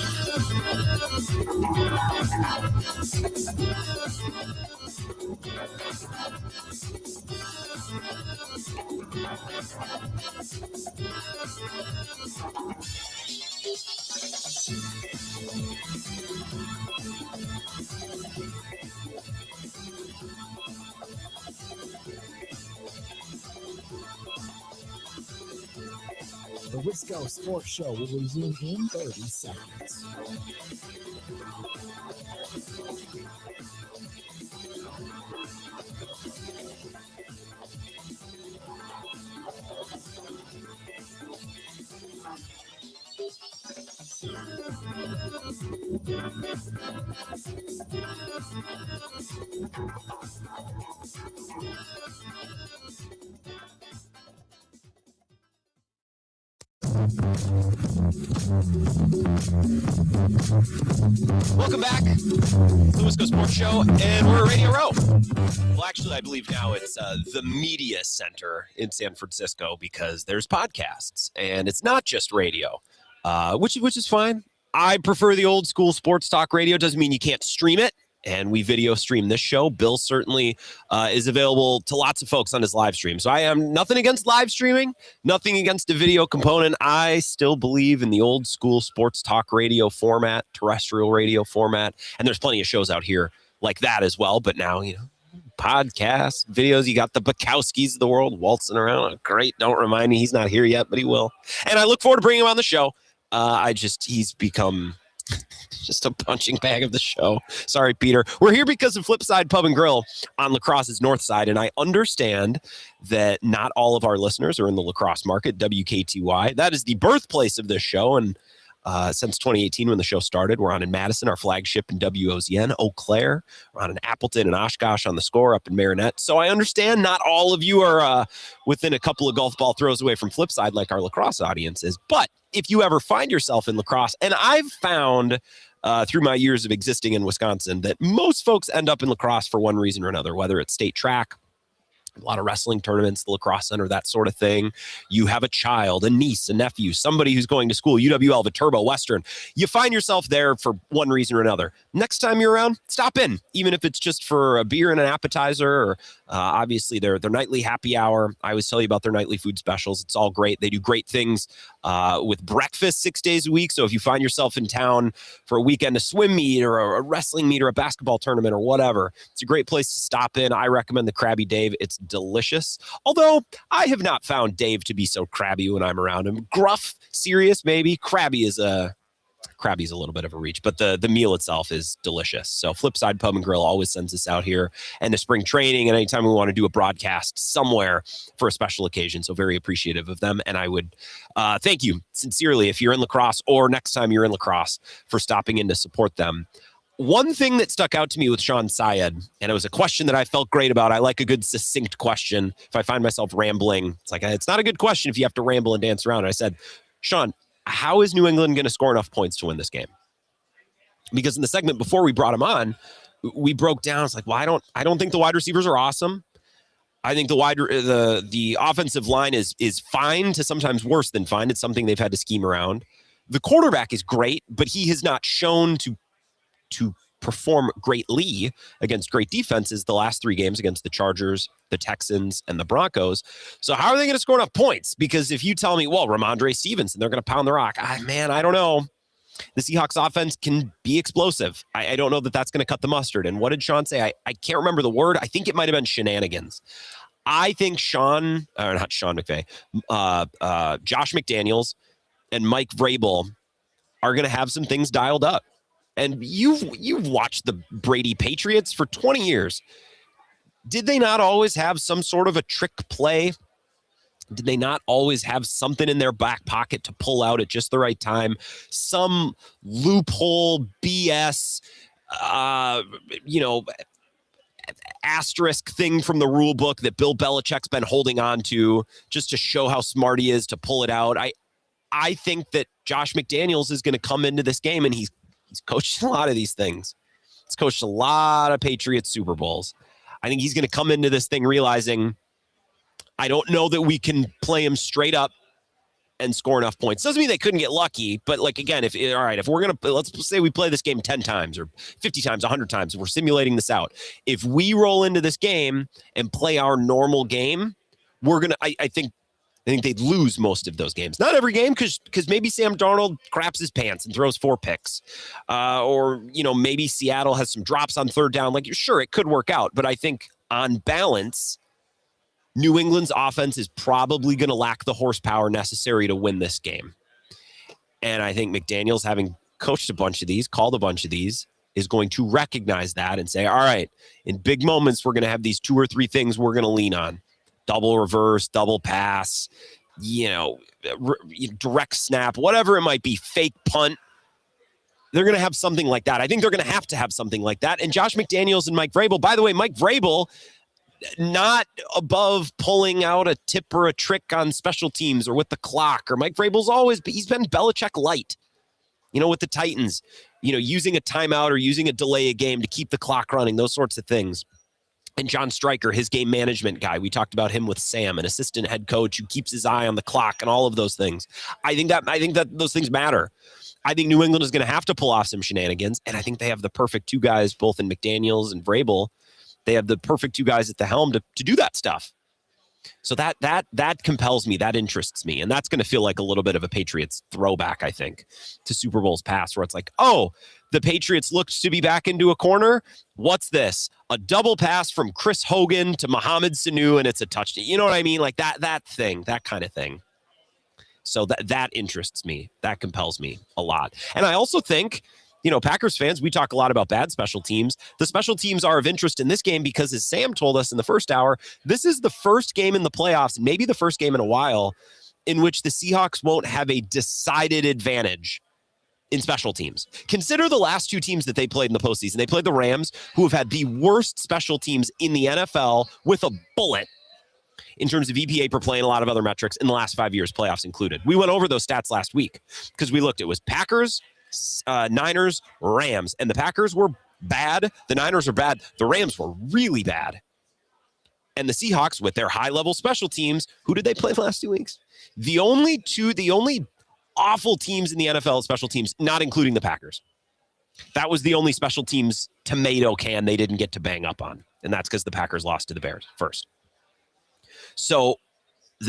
The Wisco Sports Show will resume in 30 seconds. Welcome back. It's the Wisco Sports Show, and we're at Radio Row. Well, actually, I believe now it's the Media Center in San Francisco because there's podcasts, and it's not just radio, which is fine. I prefer the old school sports talk radio. Doesn't mean you can't stream it. And we video stream this show. Bill certainly is available to lots of folks on his live stream. So I am nothing against live streaming, nothing against the video component. I still believe in the old school sports talk radio format, terrestrial radio format. And there's plenty of shows out here like that as well. But now, podcasts, videos, you got the Bukowskis of the world waltzing around. Great. Don't remind me. He's not here yet, but he will. And I look forward to bringing him on the show. He's become just a punching bag of the show. Sorry, Peter. We're here because of Flipside Pub and Grill on La Crosse's north side, and I understand that not all of our listeners are in the La Crosse market, WKTY. That is the birthplace of this show, and since 2018 when the show started, we're on in Madison, our flagship in WOZN, Eau Claire. We're on in Appleton and Oshkosh on the Score up in Marinette. So I understand not all of you are within a couple of golf ball throws away from Flipside like our La Crosse audience is, but if you ever find yourself in La Crosse, and I've found through my years of existing in Wisconsin that most folks end up in La Crosse for one reason or another, whether it's state track, a lot of wrestling tournaments, the lacrosse center, that sort of thing. You have a child, a niece, a nephew, somebody who's going to school, UWL, Viterbo, Western. You find yourself there for one reason or another. Next time you're around, stop in, even if it's just for a beer and an appetizer, or obviously their nightly happy hour. I always tell you about their nightly food specials. It's all great. They do great things with breakfast 6 days a week. So if you find yourself in town for a weekend, a swim meet or a wrestling meet or a basketball tournament or whatever, it's a great place to stop in. I recommend the Krabby Dave. It's delicious. Although I have not found Dave to be so crabby when I'm around him. Gruff, serious, maybe. Krabby's a little bit of a reach, but the meal itself is delicious. So Flipside Pub and Grill always sends us out here, and to spring training and anytime we want to do a broadcast somewhere for a special occasion. So very appreciative of them. And I would thank you sincerely if you're in La Crosse or next time you're in La Crosse for stopping in to support them. One thing that stuck out to me with Shawn Syed, and it was a question that I felt great about. I like a good succinct question. If I find myself rambling, it's not a good question if you have to ramble and dance around. And I said, Shawn, how is New England going to score enough points to win this game? Because in the segment before we brought him on, we broke down. It's like, well, I don't think the wide receivers are awesome. I think the offensive line is fine to sometimes worse than fine. It's something they've had to scheme around. The quarterback is great, but he has not shown to perform greatly against great defenses the last 3 games against the Chargers, the Texans, and the Broncos. So how are they going to score enough points? Because if you tell me, well, Ramondre Stevenson, they're going to pound the rock. I don't know. The Seahawks offense can be explosive. I don't know that that's going to cut the mustard. And what did Shawn say? I can't remember the word. I think it might have been shenanigans. I think Josh McDaniels and Mike Vrabel are going to have some things dialed up. And you've watched the Brady Patriots for 20 years. Did they not always have some sort of a trick play? Did they not always have something in their back pocket to pull out at just the right time? Some loophole BS, asterisk thing from the rule book that Bill Belichick's been holding on to just to show how smart he is to pull it out. I think that Josh McDaniels is going to come into this game, and he's coached a lot of these things. He's coached a lot of Patriots Super Bowls. I think he's going to come into this thing realizing I don't know that we can play them straight up and score enough points. Doesn't mean they couldn't get lucky, but like, again, if we're going to, let's say we play this game 10 times or 50 times, 100 times, we're simulating this out. If we roll into this game and play our normal game, we're going to, I think they'd lose most of those games. Not every game, because maybe Sam Darnold craps his pants and throws 4 picks. Or, maybe Seattle has some drops on third down. Like, sure, it could work out. But I think on balance, New England's offense is probably going to lack the horsepower necessary to win this game. And I think McDaniels, having coached a bunch of these, called a bunch of these, is going to recognize that and say, all right, in big moments, we're going to have these 2 or 3 things we're going to lean on. Double reverse, double pass, direct snap, whatever it might be, fake punt. They're going to have something like that. I think they're going to have something like that. And Josh McDaniels and Mike Vrabel, by the way, Mike Vrabel, not above pulling out a tip or a trick on special teams or with the clock, or Mike Vrabel's he's been Belichick light, with the Titans, using a timeout or using a delay a game to keep the clock running, those sorts of things. And John Stryker, his game management guy, we talked about him with Sam, an assistant head coach who keeps his eye on the clock and all of those things. I think that those things matter. I think New England is going to have to pull off some shenanigans, and I think they have the perfect 2 guys, both in McDaniels and Vrabel. They have the perfect 2 guys at the helm to do that stuff. So that compels me, that interests me, and that's going to feel like a little bit of a Patriots throwback, I think, to Super Bowls past, where it's like, oh, the Patriots looked to be back into a corner. What's this? A double pass from Chris Hogan to Mohamed Sanu, and it's a touchdown. You know what I mean? Like that thing, that kind of thing. So that interests me. That compels me a lot. And I also think, Packers fans, we talk a lot about bad special teams. The special teams are of interest in this game because, as Sam told us in the first hour, this is the first game in the playoffs, maybe the first game in a while, in which the Seahawks won't have a decided advantage in special teams. Consider the last 2 teams that they played in the postseason. They played the Rams, who have had the worst special teams in the NFL with a bullet in terms of EPA per play and a lot of other metrics in the last 5 years, playoffs included. We went over those stats last week because we looked. It was Packers, Niners, Rams, and the Packers were bad. The Niners were bad. The Rams were really bad. And the Seahawks, with their high-level special teams, who did they play the last 2 weeks? The only awful teams in the NFL special teams, not including the Packers. That was the only special teams tomato can they didn't get to bang up on. And that's because the Packers lost to the Bears first. So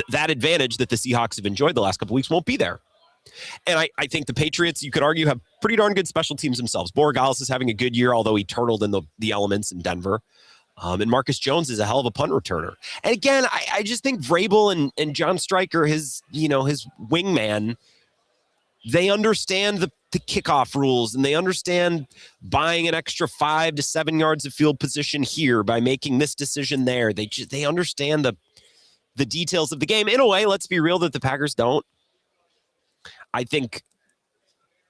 that advantage that the Seahawks have enjoyed the last couple weeks won't be there. And I think the Patriots, you could argue, have pretty darn good special teams themselves. Borregales is having a good year, although he turtled in the elements in Denver. And Marcus Jones is a hell of a punt returner. And again, I just think Vrabel and John Stryker, his wingman, they understand the kickoff rules, and they understand buying an extra 5 to 7 yards of field position here by making this decision there. They understand the details of the game. In a way, let's be real, that the Packers don't. I think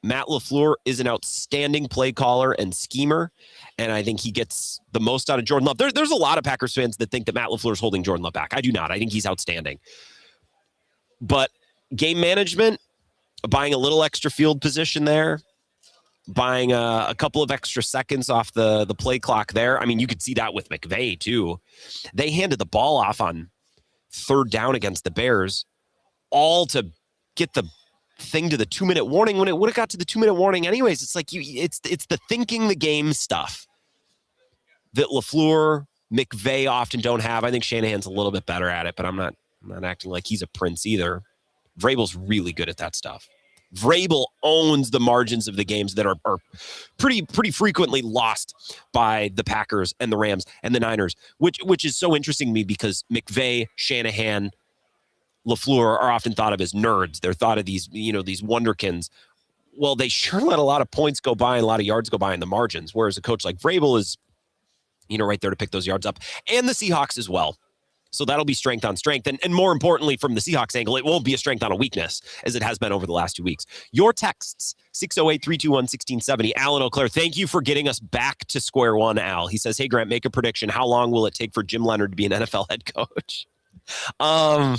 Matt LaFleur is an outstanding play caller and schemer, and I think he gets the most out of Jordan Love. There's a lot of Packers fans that think that Matt LaFleur is holding Jordan Love back. I do not. I think he's outstanding. But game management, buying a little extra field position there, buying a couple of extra seconds off the play clock there. I mean, you could see that with McVay, too. They handed the ball off on third down against the Bears, all to get the thing to the 2-minute warning when it would have got to the 2-minute warning anyways. It's like it's the thinking the game stuff that LaFleur, McVay often don't have. I think Shanahan's a little bit better at it, but I'm not acting like he's a prince either. Vrabel's really good at that stuff. Vrabel owns the margins of the games that are pretty frequently lost by the Packers and the Rams and the Niners, which is so interesting to me because McVay, Shanahan, LaFleur are often thought of as nerds. They're thought of these wonderkins. Well, they sure let a lot of points go by and a lot of yards go by in the margins, whereas a coach like Vrabel is, right there to pick those yards up. And the Seahawks as well. So that'll be strength on strength. And more importantly, from the Seahawks angle, it won't be a strength on a weakness as it has been over the last 2 weeks. Your texts, 608-321-1670. Alan O'Clair, thank you for getting us back to square one, Al. He says, hey, Grant, make a prediction. How long will it take for Jim Leonard to be an NFL head coach? I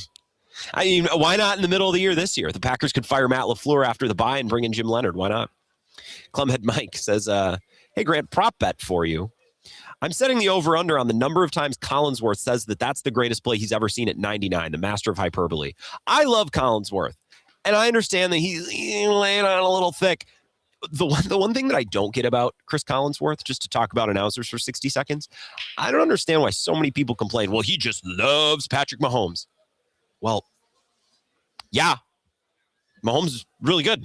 mean, why not in the middle of the year this year? The Packers could fire Matt LaFleur after the bye and bring in Jim Leonard. Why not? Clumhead Mike says, hey, Grant, prop bet for you. I'm setting the over-under on the number of times Collinsworth says that that's the greatest play he's ever seen at 99, the master of hyperbole. I love Collinsworth, and I understand that he's laying on a little thick. The one thing that I don't get about Chris Collinsworth, just to talk about announcers for 60 seconds, I don't understand why so many people complain, well, he just loves Patrick Mahomes. Well, yeah, Mahomes is really good.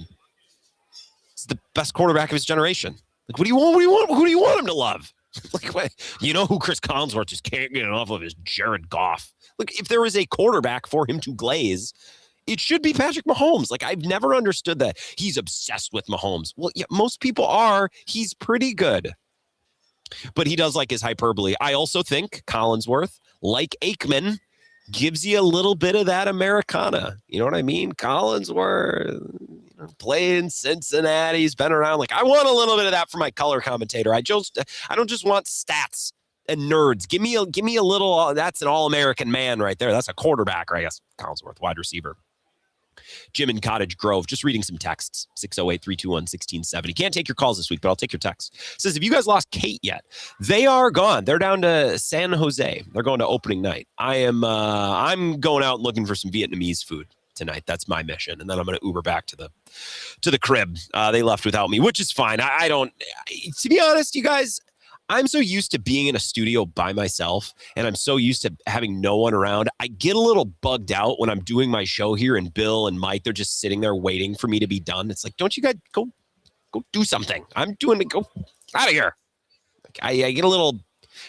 He's the best quarterback of his generation. Like, what do you want? What do you want? Who do you want him to love? Like, what? You know who Chris Collinsworth just can't get enough of is Jared Goff. Look, if there is a quarterback for him to glaze, it should be Patrick Mahomes. Like, I've never understood that. He's obsessed with Mahomes. Well, yeah, most people are. He's pretty good. But he does like his hyperbole. I also think Collinsworth, like Aikman, gives you a little bit of that Americana. You know what I mean? Collinsworth, played in Cincinnati. He's been around. Like, I want a little bit of that for my color commentator. I don't just want stats and nerds. Give me a little. That's an all-American man right there. That's a quarterback, or I guess Collinsworth, wide receiver. Jim in Cottage Grove, just reading some texts. 608-321-1670. Can't take your calls this week, but I'll take your texts. Says, have you guys lost Kate yet? They are gone. They're down to San Jose. They're going to opening night. I'm going out and looking for some Vietnamese food tonight. That's my mission. And then I'm going to Uber back to the crib. They left without me, which is fine. I don't, to be honest, you guys, I'm so used to being in a studio by myself, and I'm so used to having no one around. I get a little bugged out when I'm doing my show here, and Bill and Mike, they're just sitting there waiting for me to be done. It's like, don't you guys go do something? I'm doing it. Go out of here. Like, I get a little,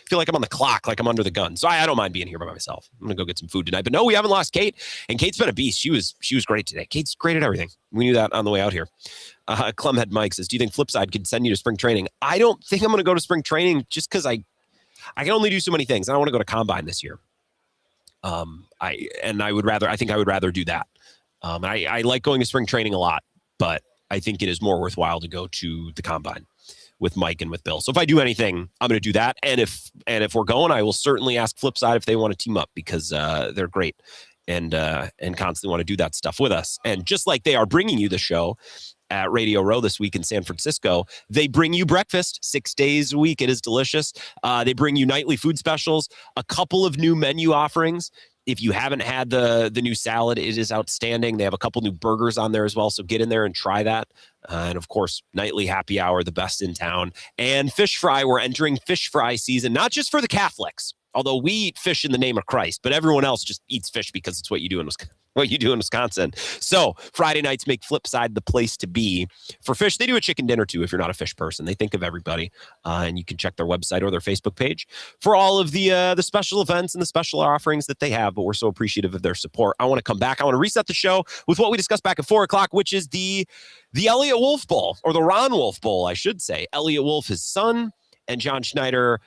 feel like I'm on the clock, like I'm under the gun. So I don't mind being here by myself. I'm gonna go get some food tonight. But no, we haven't lost Kate, and Kate's been a beast. She was great today. Kate's great at everything. We knew that on the way out here. Clemhead Mike says, do you think Flipside could send you to spring training? I don't think I'm going to go to spring training just because I can only do so many things. I don't want to go to combine this year. I think I would rather do that. I like going to spring training a lot, but I think it is more worthwhile to go to the combine with Mike and with Bill. So if I do anything, I'm going to do that. And if we're going, I will certainly ask Flipside if they want to team up, because they're great and constantly want to do that stuff with us. And just like they are bringing you the show at Radio Row this week in San Francisco, they bring you breakfast 6 days a week. It is delicious. They bring you nightly food specials, a couple of new menu offerings. If you haven't had the new salad, it is outstanding. They have a couple new burgers on there as well, so get in there and try that. And of course, nightly happy hour, the best in town. And fish fry, we're entering fish fry season, not just for the Catholics, although we eat fish in the name of Christ, but everyone else just eats fish because it's what you do in Wisconsin. So Friday nights make Flipside the place to be for fish. They do a chicken dinner too if you're not a fish person. They think of everybody, and you can check their website or their Facebook page for all of the special events and the special offerings that they have. But we're so appreciative of their support. I want to come back. I want to reset the show with what we discussed back at 4:00, which is the Elliott Wolf Bowl, or the Ron Wolf Bowl, I should say. Elliott Wolf, his son, and John Schneider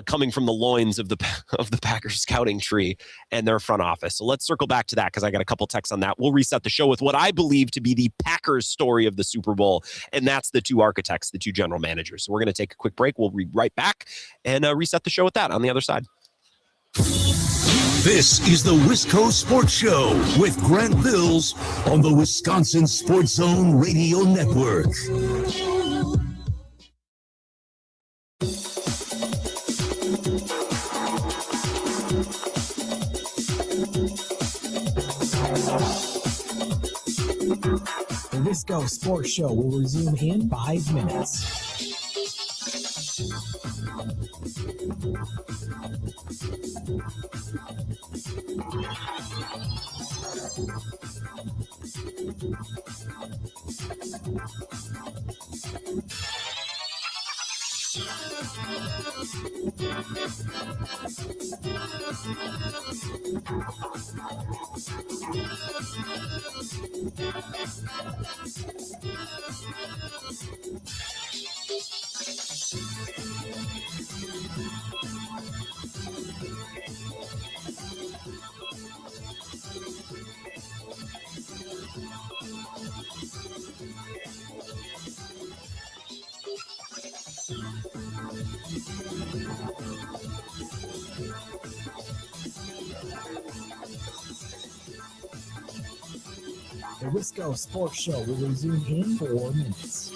coming from the loins of the Packers scouting tree and their front office. So let's circle back to that, because I got a couple texts on that. We'll reset the show with what I believe to be the Packers story of the Super Bowl, and that's the two architects, the two general managers. So we're going to take a quick break. We'll be right back and reset the show with that on the other side. This is the Wisco Sports Show with Grant Bills on the Wisconsin Sports Zone Radio Network. The Wisco Sports Show will resume in 5 minutes. The Wisco Sports Show will resume in 4 minutes.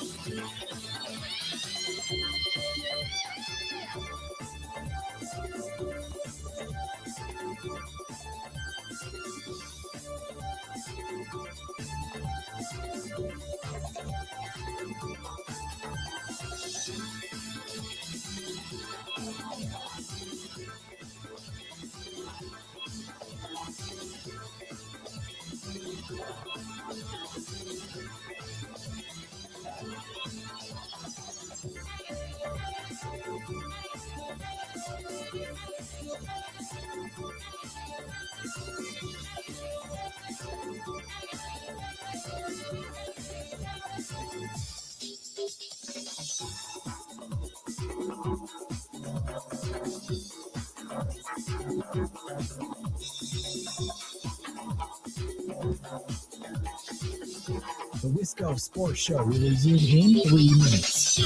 The Wisco Sports Show will resume in 3 minutes.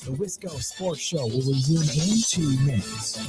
The Wisco Sports Show will resume in 2 minutes.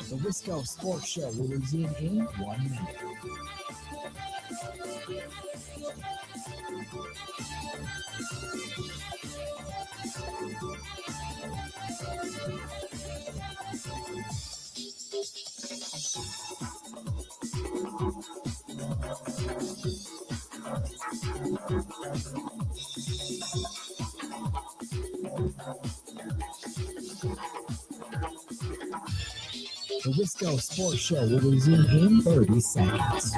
The Wisco Sports Show will resume in 1 minute. The Wisco Sports Show will resume in 30 seconds.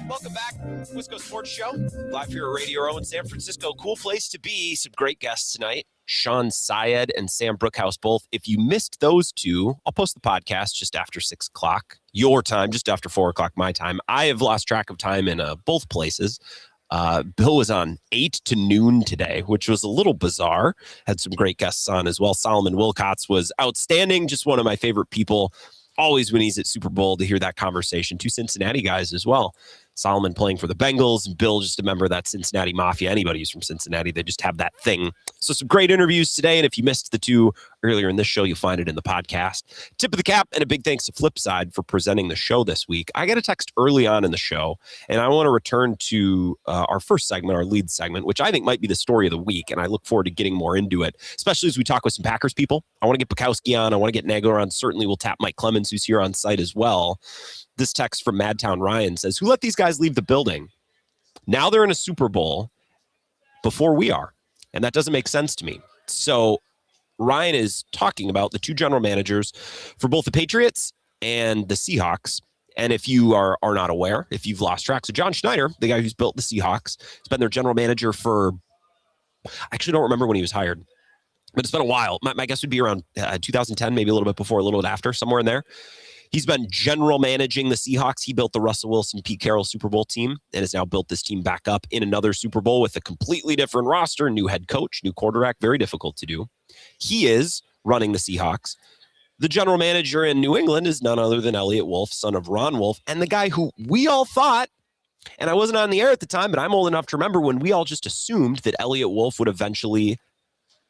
Welcome back, Wisco Sports Show, live here at Radio Row in San Francisco. Cool place to be. Some great guests tonight. Shawn Syed and Sam Bruchhaus both. If you missed those two, I'll post the podcast just after 6 o'clock your time, just after 4 o'clock my time. I have lost track of time in both places. Bill was on 8 to noon today, which was a little bizarre. Had some great guests on as well. Solomon Wilcots was outstanding. Just one of my favorite people. Always when he's at Super Bowl to hear that conversation. 2 Cincinnati guys as well. Solomon playing for the Bengals, and Bill just a member of that Cincinnati Mafia. Anybody who's from Cincinnati, they just have that thing. So some great interviews today, and if you missed the two earlier in this show, you'll find it in the podcast. Tip of the cap, and a big thanks to Flipside for presenting the show this week. I got a text early on in the show, and I want to return to our first segment, our lead segment, which I think might be the story of the week, and I look forward to getting more into it, especially as we talk with some Packers people. I want to get Bukowski on. I want to get Nagler on. Certainly we'll tap Mike Clemens, who's here on site as well. This text from Madtown Ryan says, who let these guys leave the building? Now they're in a Super Bowl before we are. And that doesn't make sense to me. So Ryan is talking about the two general managers for both the Patriots and the Seahawks. And if you are not aware, if you've lost track, so John Schneider, the guy who's built the Seahawks, has been their general manager for, I actually don't remember when he was hired, but it's been a while. My guess would be around 2010, maybe a little bit before, a little bit after, somewhere in there. He's been general managing the Seahawks. He built the Russell Wilson, Pete Carroll Super Bowl team and has now built this team back up in another Super Bowl with a completely different roster, new head coach, new quarterback, very difficult to do. He is running the Seahawks. The general manager in New England is none other than Elliott Wolf, son of Ron Wolf, and the guy who we all thought, and I wasn't on the air at the time, but I'm old enough to remember when we all just assumed that Elliott Wolf would eventually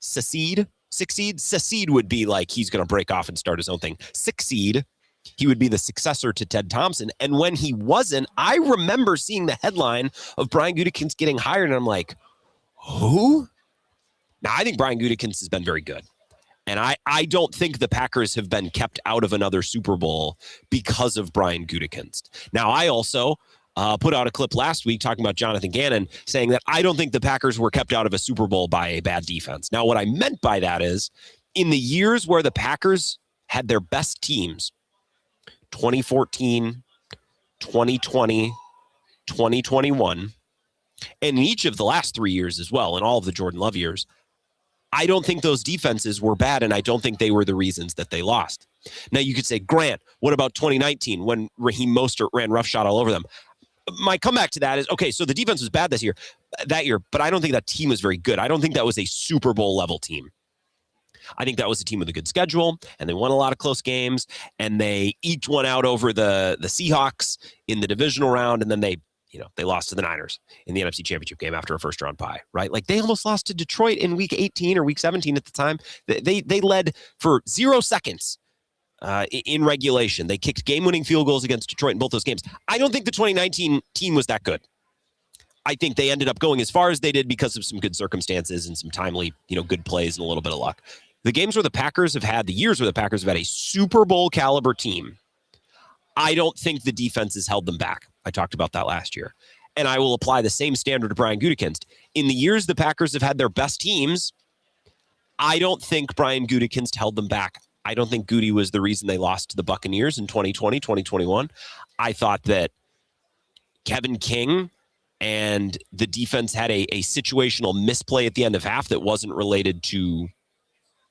succeed. Secede would be like he's going to break off and start his own thing. Succeed, he would be the successor to Ted Thompson. And when he wasn't, I remember seeing the headline of Brian Gutekunst getting hired, and I'm like, who? Now, I think Brian Gutekunst has been very good. And I don't think the Packers have been kept out of another Super Bowl because of Brian Gutekunst. Now, I also put out a clip last week talking about Jonathan Gannon, saying that I don't think the Packers were kept out of a Super Bowl by a bad defense. Now, what I meant by that is in the years where the Packers had their best teams, 2014, 2020, 2021, and in each of the last 3 years as well, and all of the Jordan Love years, I don't think those defenses were bad, and I don't think they were the reasons that they lost. Now, you could say, Grant, what about 2019 when Raheem Mostert ran roughshod all over them? My comeback to that is, okay, so the defense was bad that year, but I don't think that team was very good. I don't think that was a Super Bowl level team. I think that was a team with a good schedule, and they won a lot of close games, and they eked one out over the Seahawks in the divisional round, and then they lost to the Niners in the NFC Championship game after a first-round bye, right? Like, they almost lost to Detroit in week 18 or week 17 at the time. They led for 0 seconds in regulation. They kicked game-winning field goals against Detroit in both those games. I don't think the 2019 team was that good. I think they ended up going as far as they did because of some good circumstances and some timely, good plays and a little bit of luck. The years where the Packers have had a Super Bowl caliber team, I don't think the defense has held them back. I talked about that last year. And I will apply the same standard to Brian Gutekunst. In the years the Packers have had their best teams, I don't think Brian Gutekunst held them back. I don't think Goody was the reason they lost to the Buccaneers in 2020, 2021. I thought that Kevin King and the defense had a situational misplay at the end of half that wasn't related to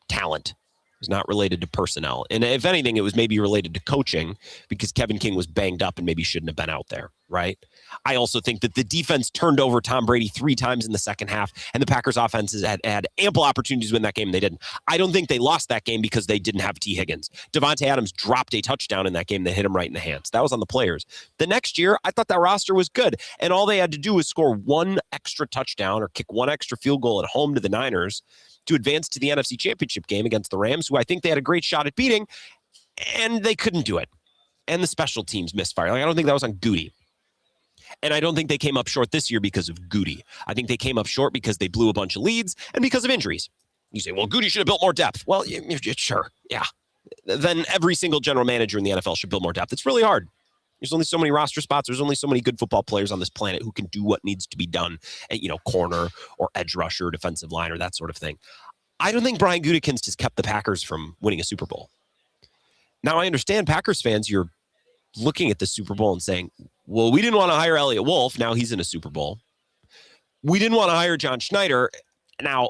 talent. It was not related to personnel. And if anything, it was maybe related to coaching because Kevin King was banged up and maybe shouldn't have been out there, right? I also think that the defense turned over Tom Brady 3 times in the second half, and the Packers offenses had ample opportunities to win that game, and they didn't. I don't think they lost that game because they didn't have T. Higgins. Devontae Adams dropped a touchdown in that game that hit him right in the hands. That was on the players. The next year, I thought that roster was good, and all they had to do was score 1 extra touchdown or kick 1 extra field goal at home to the Niners to advance to the NFC Championship game against the Rams, who I think they had a great shot at beating, and they couldn't do it. And the special teams misfire. I don't think that was on Goody. And I don't think they came up short this year because of Goody. I think they came up short because they blew a bunch of leads and because of injuries. You say, well, Goody should have built more depth. Well, sure, yeah. Then every single general manager in the NFL should build more depth. It's really hard. There's only so many roster spots. There's only so many good football players on this planet who can do what needs to be done at, corner or edge rusher, defensive line, or that sort of thing. I don't think Brian Gutekunst has kept the Packers from winning a Super Bowl. Now, I understand Packers fans, you're looking at the Super Bowl and saying, well, we didn't want to hire Elliott Wolf. Now he's in a Super Bowl. We didn't want to hire John Schneider. Now,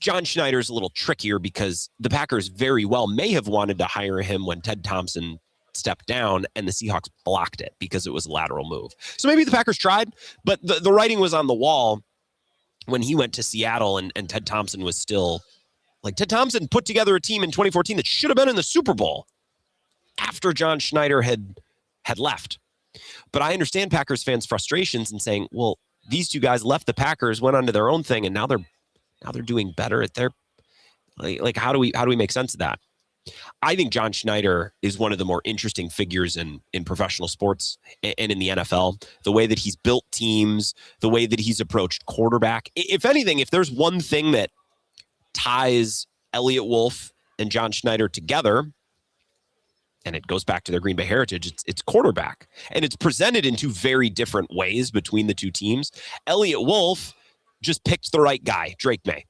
John Schneider is a little trickier because the Packers very well may have wanted to hire him when Ted Thompson stepped down and the Seahawks blocked it because it was a lateral move. So maybe the Packers tried, but the writing was on the wall when he went to Seattle and Ted Thompson was still like, Ted Thompson put together a team in 2014 that should have been in the Super Bowl after John Schneider had left. But I understand Packers fans' frustrations and saying, well, these two guys left the Packers, went on to their own thing, and now they're doing better at their like how do we make sense of that? I think John Schneider is one of the more interesting figures in professional sports and in the NFL. The way that he's built teams, the way that he's approached quarterback. If anything, if there's one thing that ties Elliott Wolf and John Schneider together, and it goes back to their Green Bay heritage, it's quarterback. And it's presented in 2 very different ways between the 2 teams. Elliott Wolf just picked the right guy, Drake May.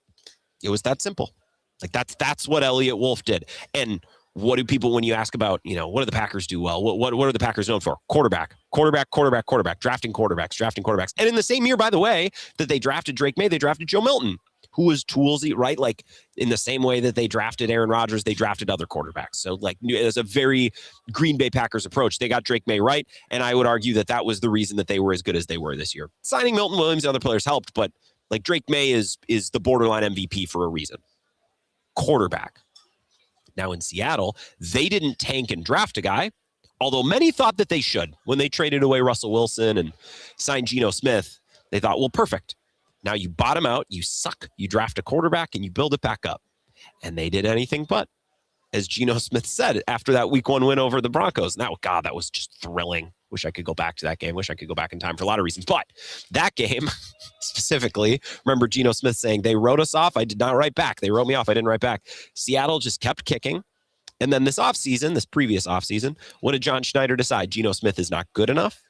It was that simple. Like that's what Elliott Wolf did. And what do people, when you ask about, what do the Packers do well? What are the Packers known for? Quarterback, drafting quarterbacks. And in the same year, by the way, that they drafted Drake May, they drafted Joe Milton, who was toolsy, right? Like in the same way that they drafted Aaron Rodgers, they drafted other quarterbacks. So like it was a very Green Bay Packers approach. They got Drake May right. And I would argue that was the reason that they were as good as they were this year. Signing Milton Williams and other players helped, but like Drake May is the borderline MVP for a reason. Quarterback. Now in Seattle, they didn't tank and draft a guy, although many thought that they should. When they traded away Russell Wilson and signed Geno Smith, they thought, well, perfect. Now you bottom out, you suck, you draft a quarterback, and you build it back up. And they did anything but. As Geno Smith said after that week 1 win over the Broncos. Now, God, that was just thrilling. Wish I could go back to that game. Wish I could go back in time for a lot of reasons. But that game specifically, remember Geno Smith saying, they wrote us off. I did not write back. They wrote me off. I didn't write back. Seattle just kept kicking. And then this previous offseason, what did John Schneider decide? Geno Smith is not good enough.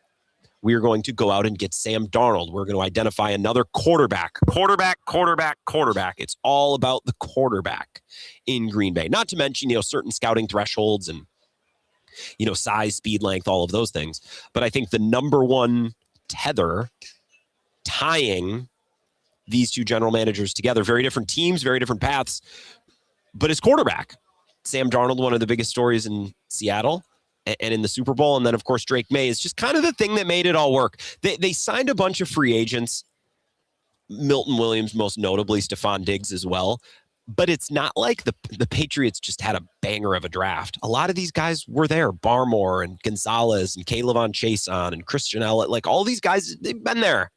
We are going to go out and get Sam Darnold. We're going to identify another quarterback. It's all about the quarterback in Green Bay. Not to mention, certain scouting thresholds and, size, speed, length, all of those things. But I think the number one tether tying these two general managers together, very different teams, very different paths, but his quarterback. Sam Darnold, one of the biggest stories in Seattle and in the Super Bowl. And then, of course, Drake May is just kind of the thing that made it all work. They signed a bunch of free agents, Milton Williams, most notably, Stephon Diggs as well. But it's not like the Patriots just had a banger of a draft. A lot of these guys were there. Barmore and Gonzalez and Caleb Chason and Christian Ellett. Like all these guys, they've been there.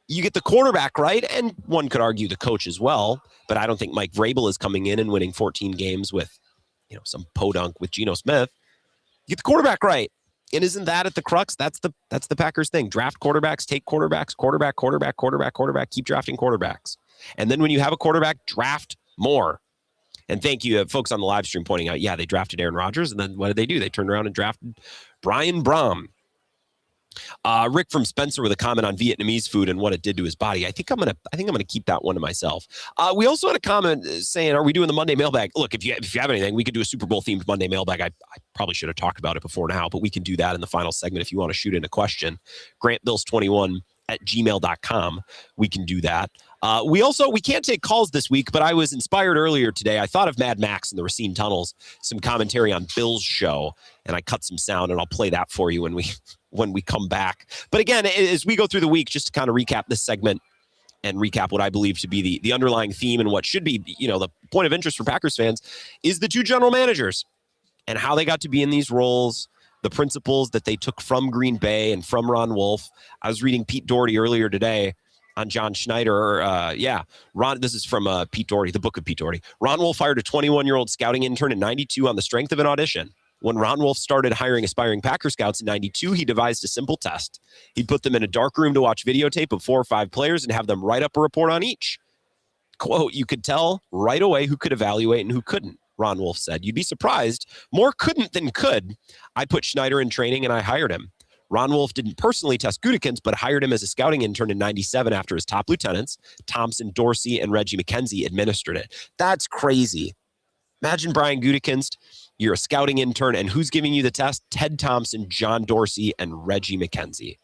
You get the quarterback right, and one could argue the coach as well. But I don't think Mike Vrabel is coming in and winning 14 games with, some podunk with Geno Smith. You get the quarterback right. And isn't that at the crux? That's the Packers thing. Draft quarterbacks, take quarterbacks, quarterback, keep drafting quarterbacks. And then when you have a quarterback, draft more. And thank you, folks on the live stream pointing out, yeah, they drafted Aaron Rodgers. And then what did they do? They turned around and drafted Brian Brom. Rick from Spencer with a comment on Vietnamese food and what it did to his body. I think I'm gonna keep that one to myself. We also had a comment saying, "Are we doing the Monday mailbag?" Look, if you have anything, we could do a Super Bowl themed Monday mailbag. I probably should have talked about it before now, but we can do that in the final segment if you want to shoot in a question. GrantBills21@gmail.com. We can do that. We can't take calls this week, but I was inspired earlier today. I thought of Mad Max and the Racine Tunnels, some commentary on Bill's show, and I cut some sound, and I'll play that for you when we come back. But again, as we go through the week, just to kind of recap this segment and recap what I believe to be the underlying theme and what should be, the point of interest for Packers fans is the two general managers and how they got to be in these roles, the principles that they took from Green Bay and from Ron Wolf. I was reading Pete Doherty earlier today on John Schneider. This is from Pete Doherty, the book of Pete Doherty. Ron Wolf hired a 21-year-old scouting intern in 92 on the strength of an audition. When Ron Wolf started hiring aspiring Packer scouts in 92, he devised a simple test. He'd put them in a dark room to watch videotape of 4 or 5 players and have them write up a report on each. Quote, "You could tell right away who could evaluate and who couldn't," Ron Wolf said. "You'd be surprised. More couldn't than could. I put Schneider in training and I hired him." Ron Wolf didn't personally test Gutekunst, but hired him as a scouting intern in 97 after his top lieutenants, Thompson, Dorsey, and Reggie McKenzie, administered it. That's crazy. Imagine Brian Gutekunst. You're a scouting intern, and who's giving you the test? Ted Thompson, John Dorsey, and Reggie McKenzie.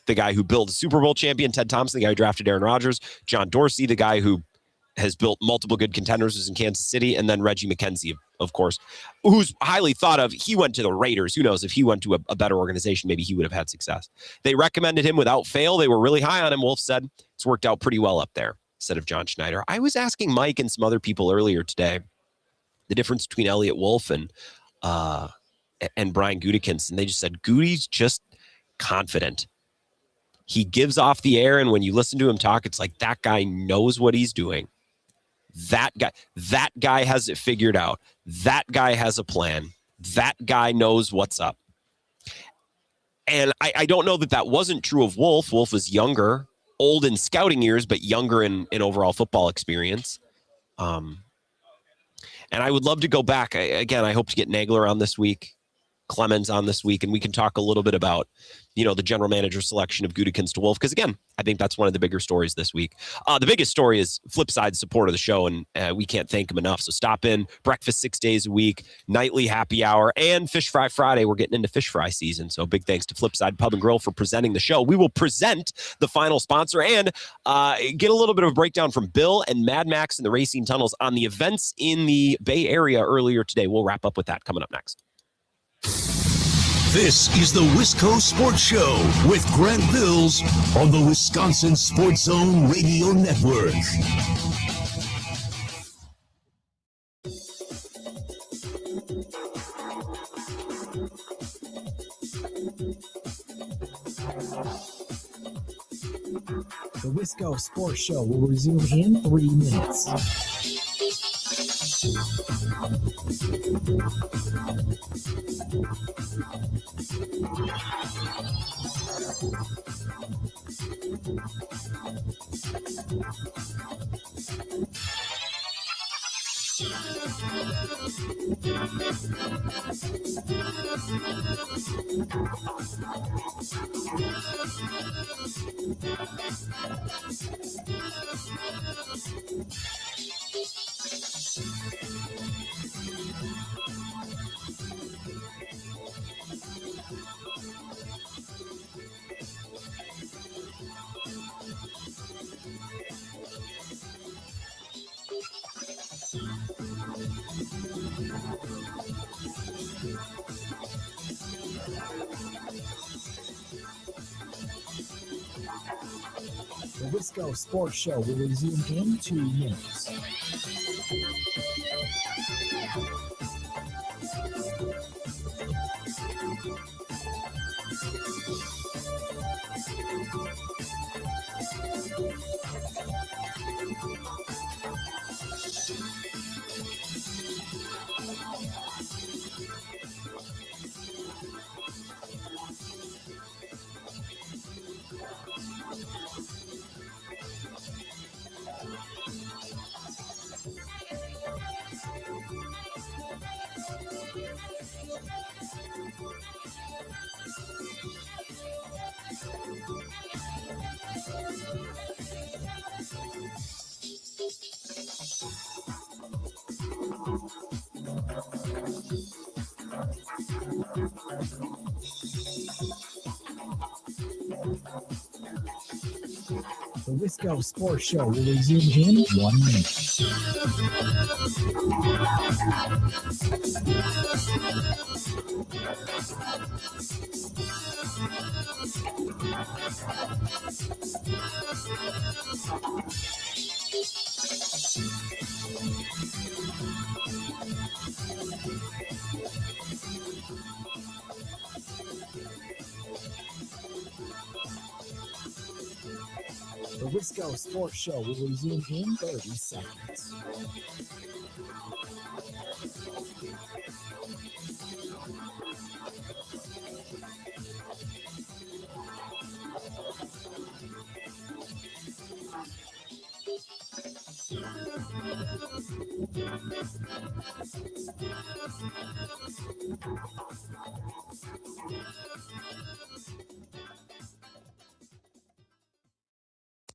The guy who built a Super Bowl champion, Ted Thompson, the guy who drafted Aaron Rodgers. John Dorsey, the guy who has built multiple good contenders, was in Kansas City. And then Reggie McKenzie, of course, who's highly thought of. He went to the Raiders. Who knows if he went to a better organization, maybe he would have had success. They recommended him without fail. They were really high on him. Wolf said it's worked out pretty well up there, said of John Schneider. I was asking Mike and some other people earlier today the difference between Elliot Wolf and Brian Gutekunst, and they just said Goody's just confident. He gives off the air, and when you listen to him talk, it's like that guy knows what he's doing. That guy has it figured out. That guy has a plan. That guy knows what's up. And I don't know that wasn't true of Wolf. Wolf was younger, old in scouting years, but younger in overall football experience. And I would love to go back. Again, I hope to get Nagler on this week, Clemens on this week, and we can talk a little bit about, the general manager selection of Gutekunst to Wolf. Because again, I think that's one of the bigger stories this week. The biggest story is Flipside's support of the show, and we can't thank them enough. So stop in, breakfast 6 days a week, nightly happy hour, and Fish Fry Friday. We're getting into fish fry season. So big thanks to Flipside Pub and Grill for presenting the show. We will present the final sponsor and get a little bit of a breakdown from Bill and Mad Max and the Racine Tunnels on the events in the Bay Area earlier today. We'll wrap up with that coming up next. This is the Wisco Sports Show with Grant Bills on the Wisconsin Sports Zone Radio Network. The Wisco Sports Show will resume in 3 minutes. The Wisco Sports Show will resume in 2 minutes. The Wisco Sports Show will resume in 1 minute. The Wisco Sports Show will resume in 30 seconds.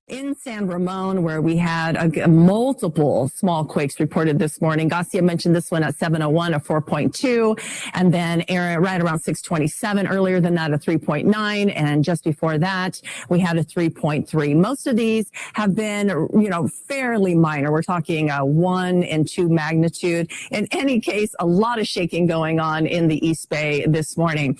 In San Ramon, where we had multiple small quakes reported this morning. Garcia mentioned this one at 7:01, a 4.2, and then right around 6:27. Earlier than that, a 3.9, and just before that, we had a 3.3. Most of these have been, fairly minor. We're talking 1 and 2 magnitude. In any case, a lot of shaking going on in the East Bay this morning.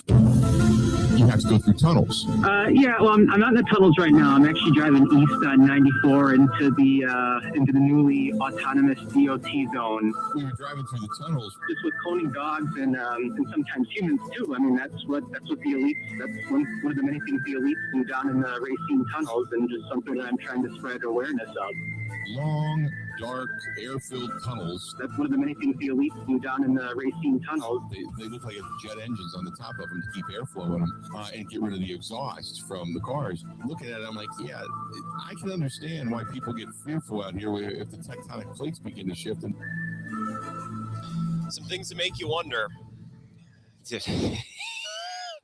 You have to go through tunnels. Well, I'm not in the tunnels right now. I'm actually driving east on 94 into the newly autonomous DOT zone. We were driving through the tunnels. Just with cloning dogs and sometimes humans too. I mean, that's what the elites. That's one of the many things the elites do down in the Racine tunnels, and just something that I'm trying to spread awareness of. Long, dark, air-filled tunnels. That's one of the many things the elites do down in the Racine tunnels. They look like jet engines on the top of them to keep airflow in them and get rid of the exhaust from the cars. Looking at it, I'm like, yeah, I can understand why people get fearful out here if the tectonic plates begin to shift. Some things that make you wonder.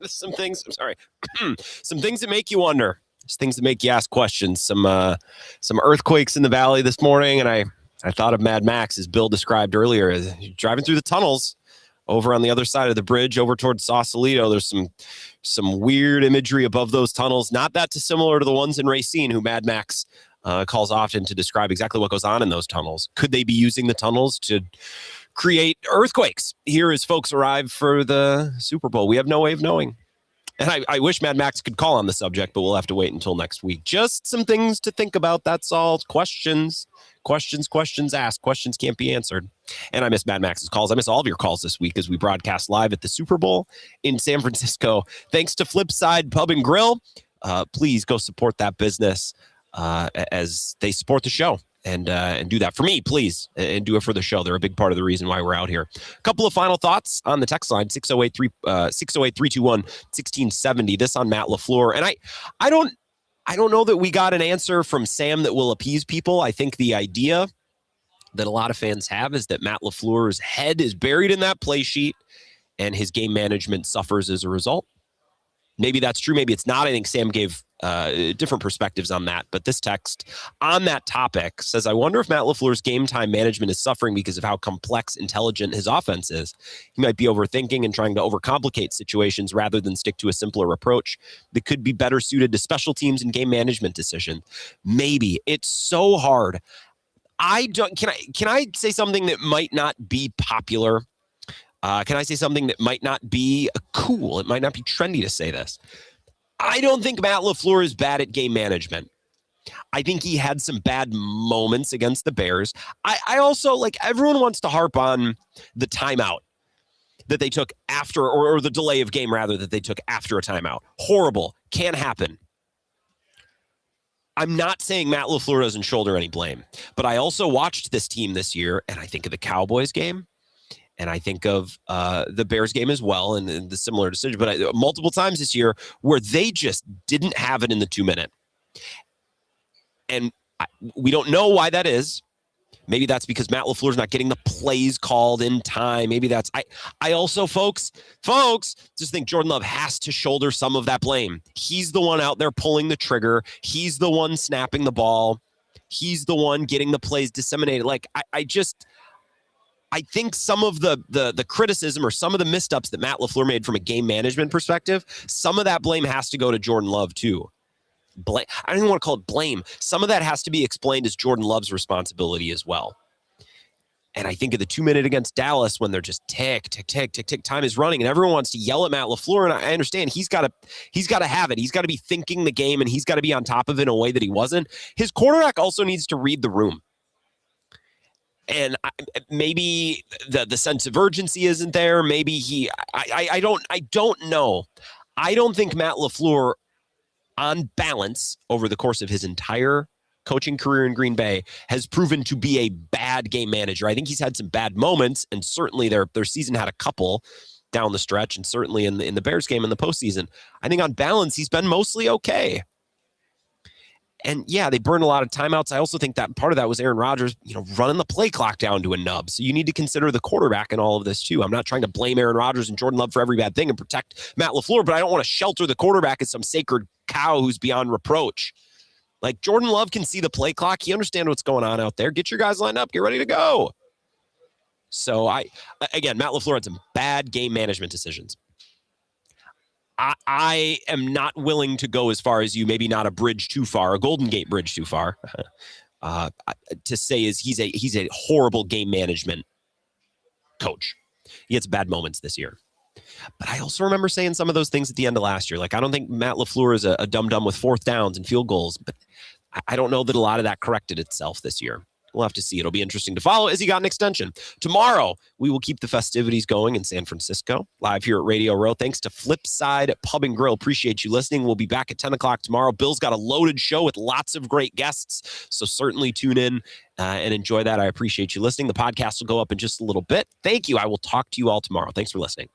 Some things that make you wonder. There's things that make you ask questions. Some earthquakes in the valley this morning, and I thought of Mad Max, as Bill described earlier, as driving through the tunnels over on the other side of the bridge over towards Sausalito. There's some weird imagery above those tunnels, not that dissimilar to the ones in Racine, who Mad Max calls often to describe exactly what goes on in those tunnels. Could they be using the tunnels to create earthquakes here as folks arrive for the Super Bowl? We have no way of knowing. And I wish Mad Max could call on the subject, but we'll have to wait until next week. Just some things to think about. That's all. Questions Questions asked. Questions can't be answered. And I miss Mad Max's calls. I miss all of your calls this week as we broadcast live at the Super Bowl in San Francisco. Thanks to Flipside Pub and Grill. Please go support that business as they support the show. And do that for me, please, and do it for the show. They're a big part of the reason why we're out here. A couple of final thoughts on the text line, 608-321-1670. This on Matt LaFleur. And I don't know that we got an answer from Sam that will appease people. I think the idea that a lot of fans have is that Matt LaFleur's head is buried in that play sheet and his game management suffers as a result. Maybe that's true. Maybe it's not. I think Sam gave different perspectives on that. But this text on that topic says, I wonder if Matt LaFleur's game time management is suffering because of how complex, intelligent his offense is. He might be overthinking and trying to overcomplicate situations rather than stick to a simpler approach that could be better suited to special teams and game management decisions. Maybe. It's so hard. Can I say something that might not be popular? Can I say something that might not be cool? It might not be trendy to say this. I don't think Matt LaFleur is bad at game management. I think he had some bad moments against the Bears. I also, like, everyone wants to harp on the timeout that they took after, or the delay of game, rather, that they took after a timeout. Horrible. Can't happen. I'm not saying Matt LaFleur doesn't shoulder any blame, but I also watched this team this year, and I think of the Cowboys game. And I think of the Bears game as well and the similar decision, but multiple times this year where they just didn't have it in the 2-minute. And we don't know why that is. Maybe that's because Matt LaFleur's not getting the plays called in time. Maybe that's I also, folks, just think Jordan Love has to shoulder some of that blame. He's the one out there pulling the trigger. He's the one snapping the ball. He's the one getting the plays disseminated. Like, I think some of the criticism or some of the missteps that Matt LaFleur made from a game management perspective, some of that blame has to go to Jordan Love too. I don't even want to call it blame. Some of that has to be explained as Jordan Love's responsibility as well. And I think of the 2-minute against Dallas when they're just tick, tick, tick, tick, tick, time is running and everyone wants to yell at Matt LaFleur. And I understand he's got to have it. He's got to be thinking the game and he's got to be on top of it in a way that he wasn't. His quarterback also needs to read the room. And maybe the sense of urgency isn't there. Maybe I don't know. I don't think Matt LaFleur, on balance, over the course of his entire coaching career in Green Bay, has proven to be a bad game manager. I think he's had some bad moments, and certainly their season had a couple down the stretch, and certainly in the Bears game in the postseason. I think on balance, he's been mostly okay. And yeah, they burned a lot of timeouts. I also think that part of that was Aaron Rodgers, running the play clock down to a nub. So you need to consider the quarterback in all of this too. I'm not trying to blame Aaron Rodgers and Jordan Love for every bad thing and protect Matt LaFleur, but I don't want to shelter the quarterback as some sacred cow who's beyond reproach. Like, Jordan Love can see the play clock. He understands what's going on out there. Get your guys lined up. Get ready to go. So again, Matt LaFleur had some bad game management decisions. I am not willing to go as far as you, maybe not a bridge too far, a Golden Gate Bridge too far, to say he's a horrible game management coach. He had some bad moments this year. But I also remember saying some of those things at the end of last year. Like, I don't think Matt LaFleur is a dum-dum with fourth downs and field goals, but I don't know that a lot of that corrected itself this year. We'll have to see. It'll be interesting to follow as he got an extension. Tomorrow, we will keep the festivities going in San Francisco, live here at Radio Row. Thanks to Flipside Pub and Grill. Appreciate you listening. We'll be back at 10 o'clock tomorrow. Bill's got a loaded show with lots of great guests, so certainly tune in and enjoy that. I appreciate you listening. The podcast will go up in just a little bit. Thank you. I will talk to you all tomorrow. Thanks for listening.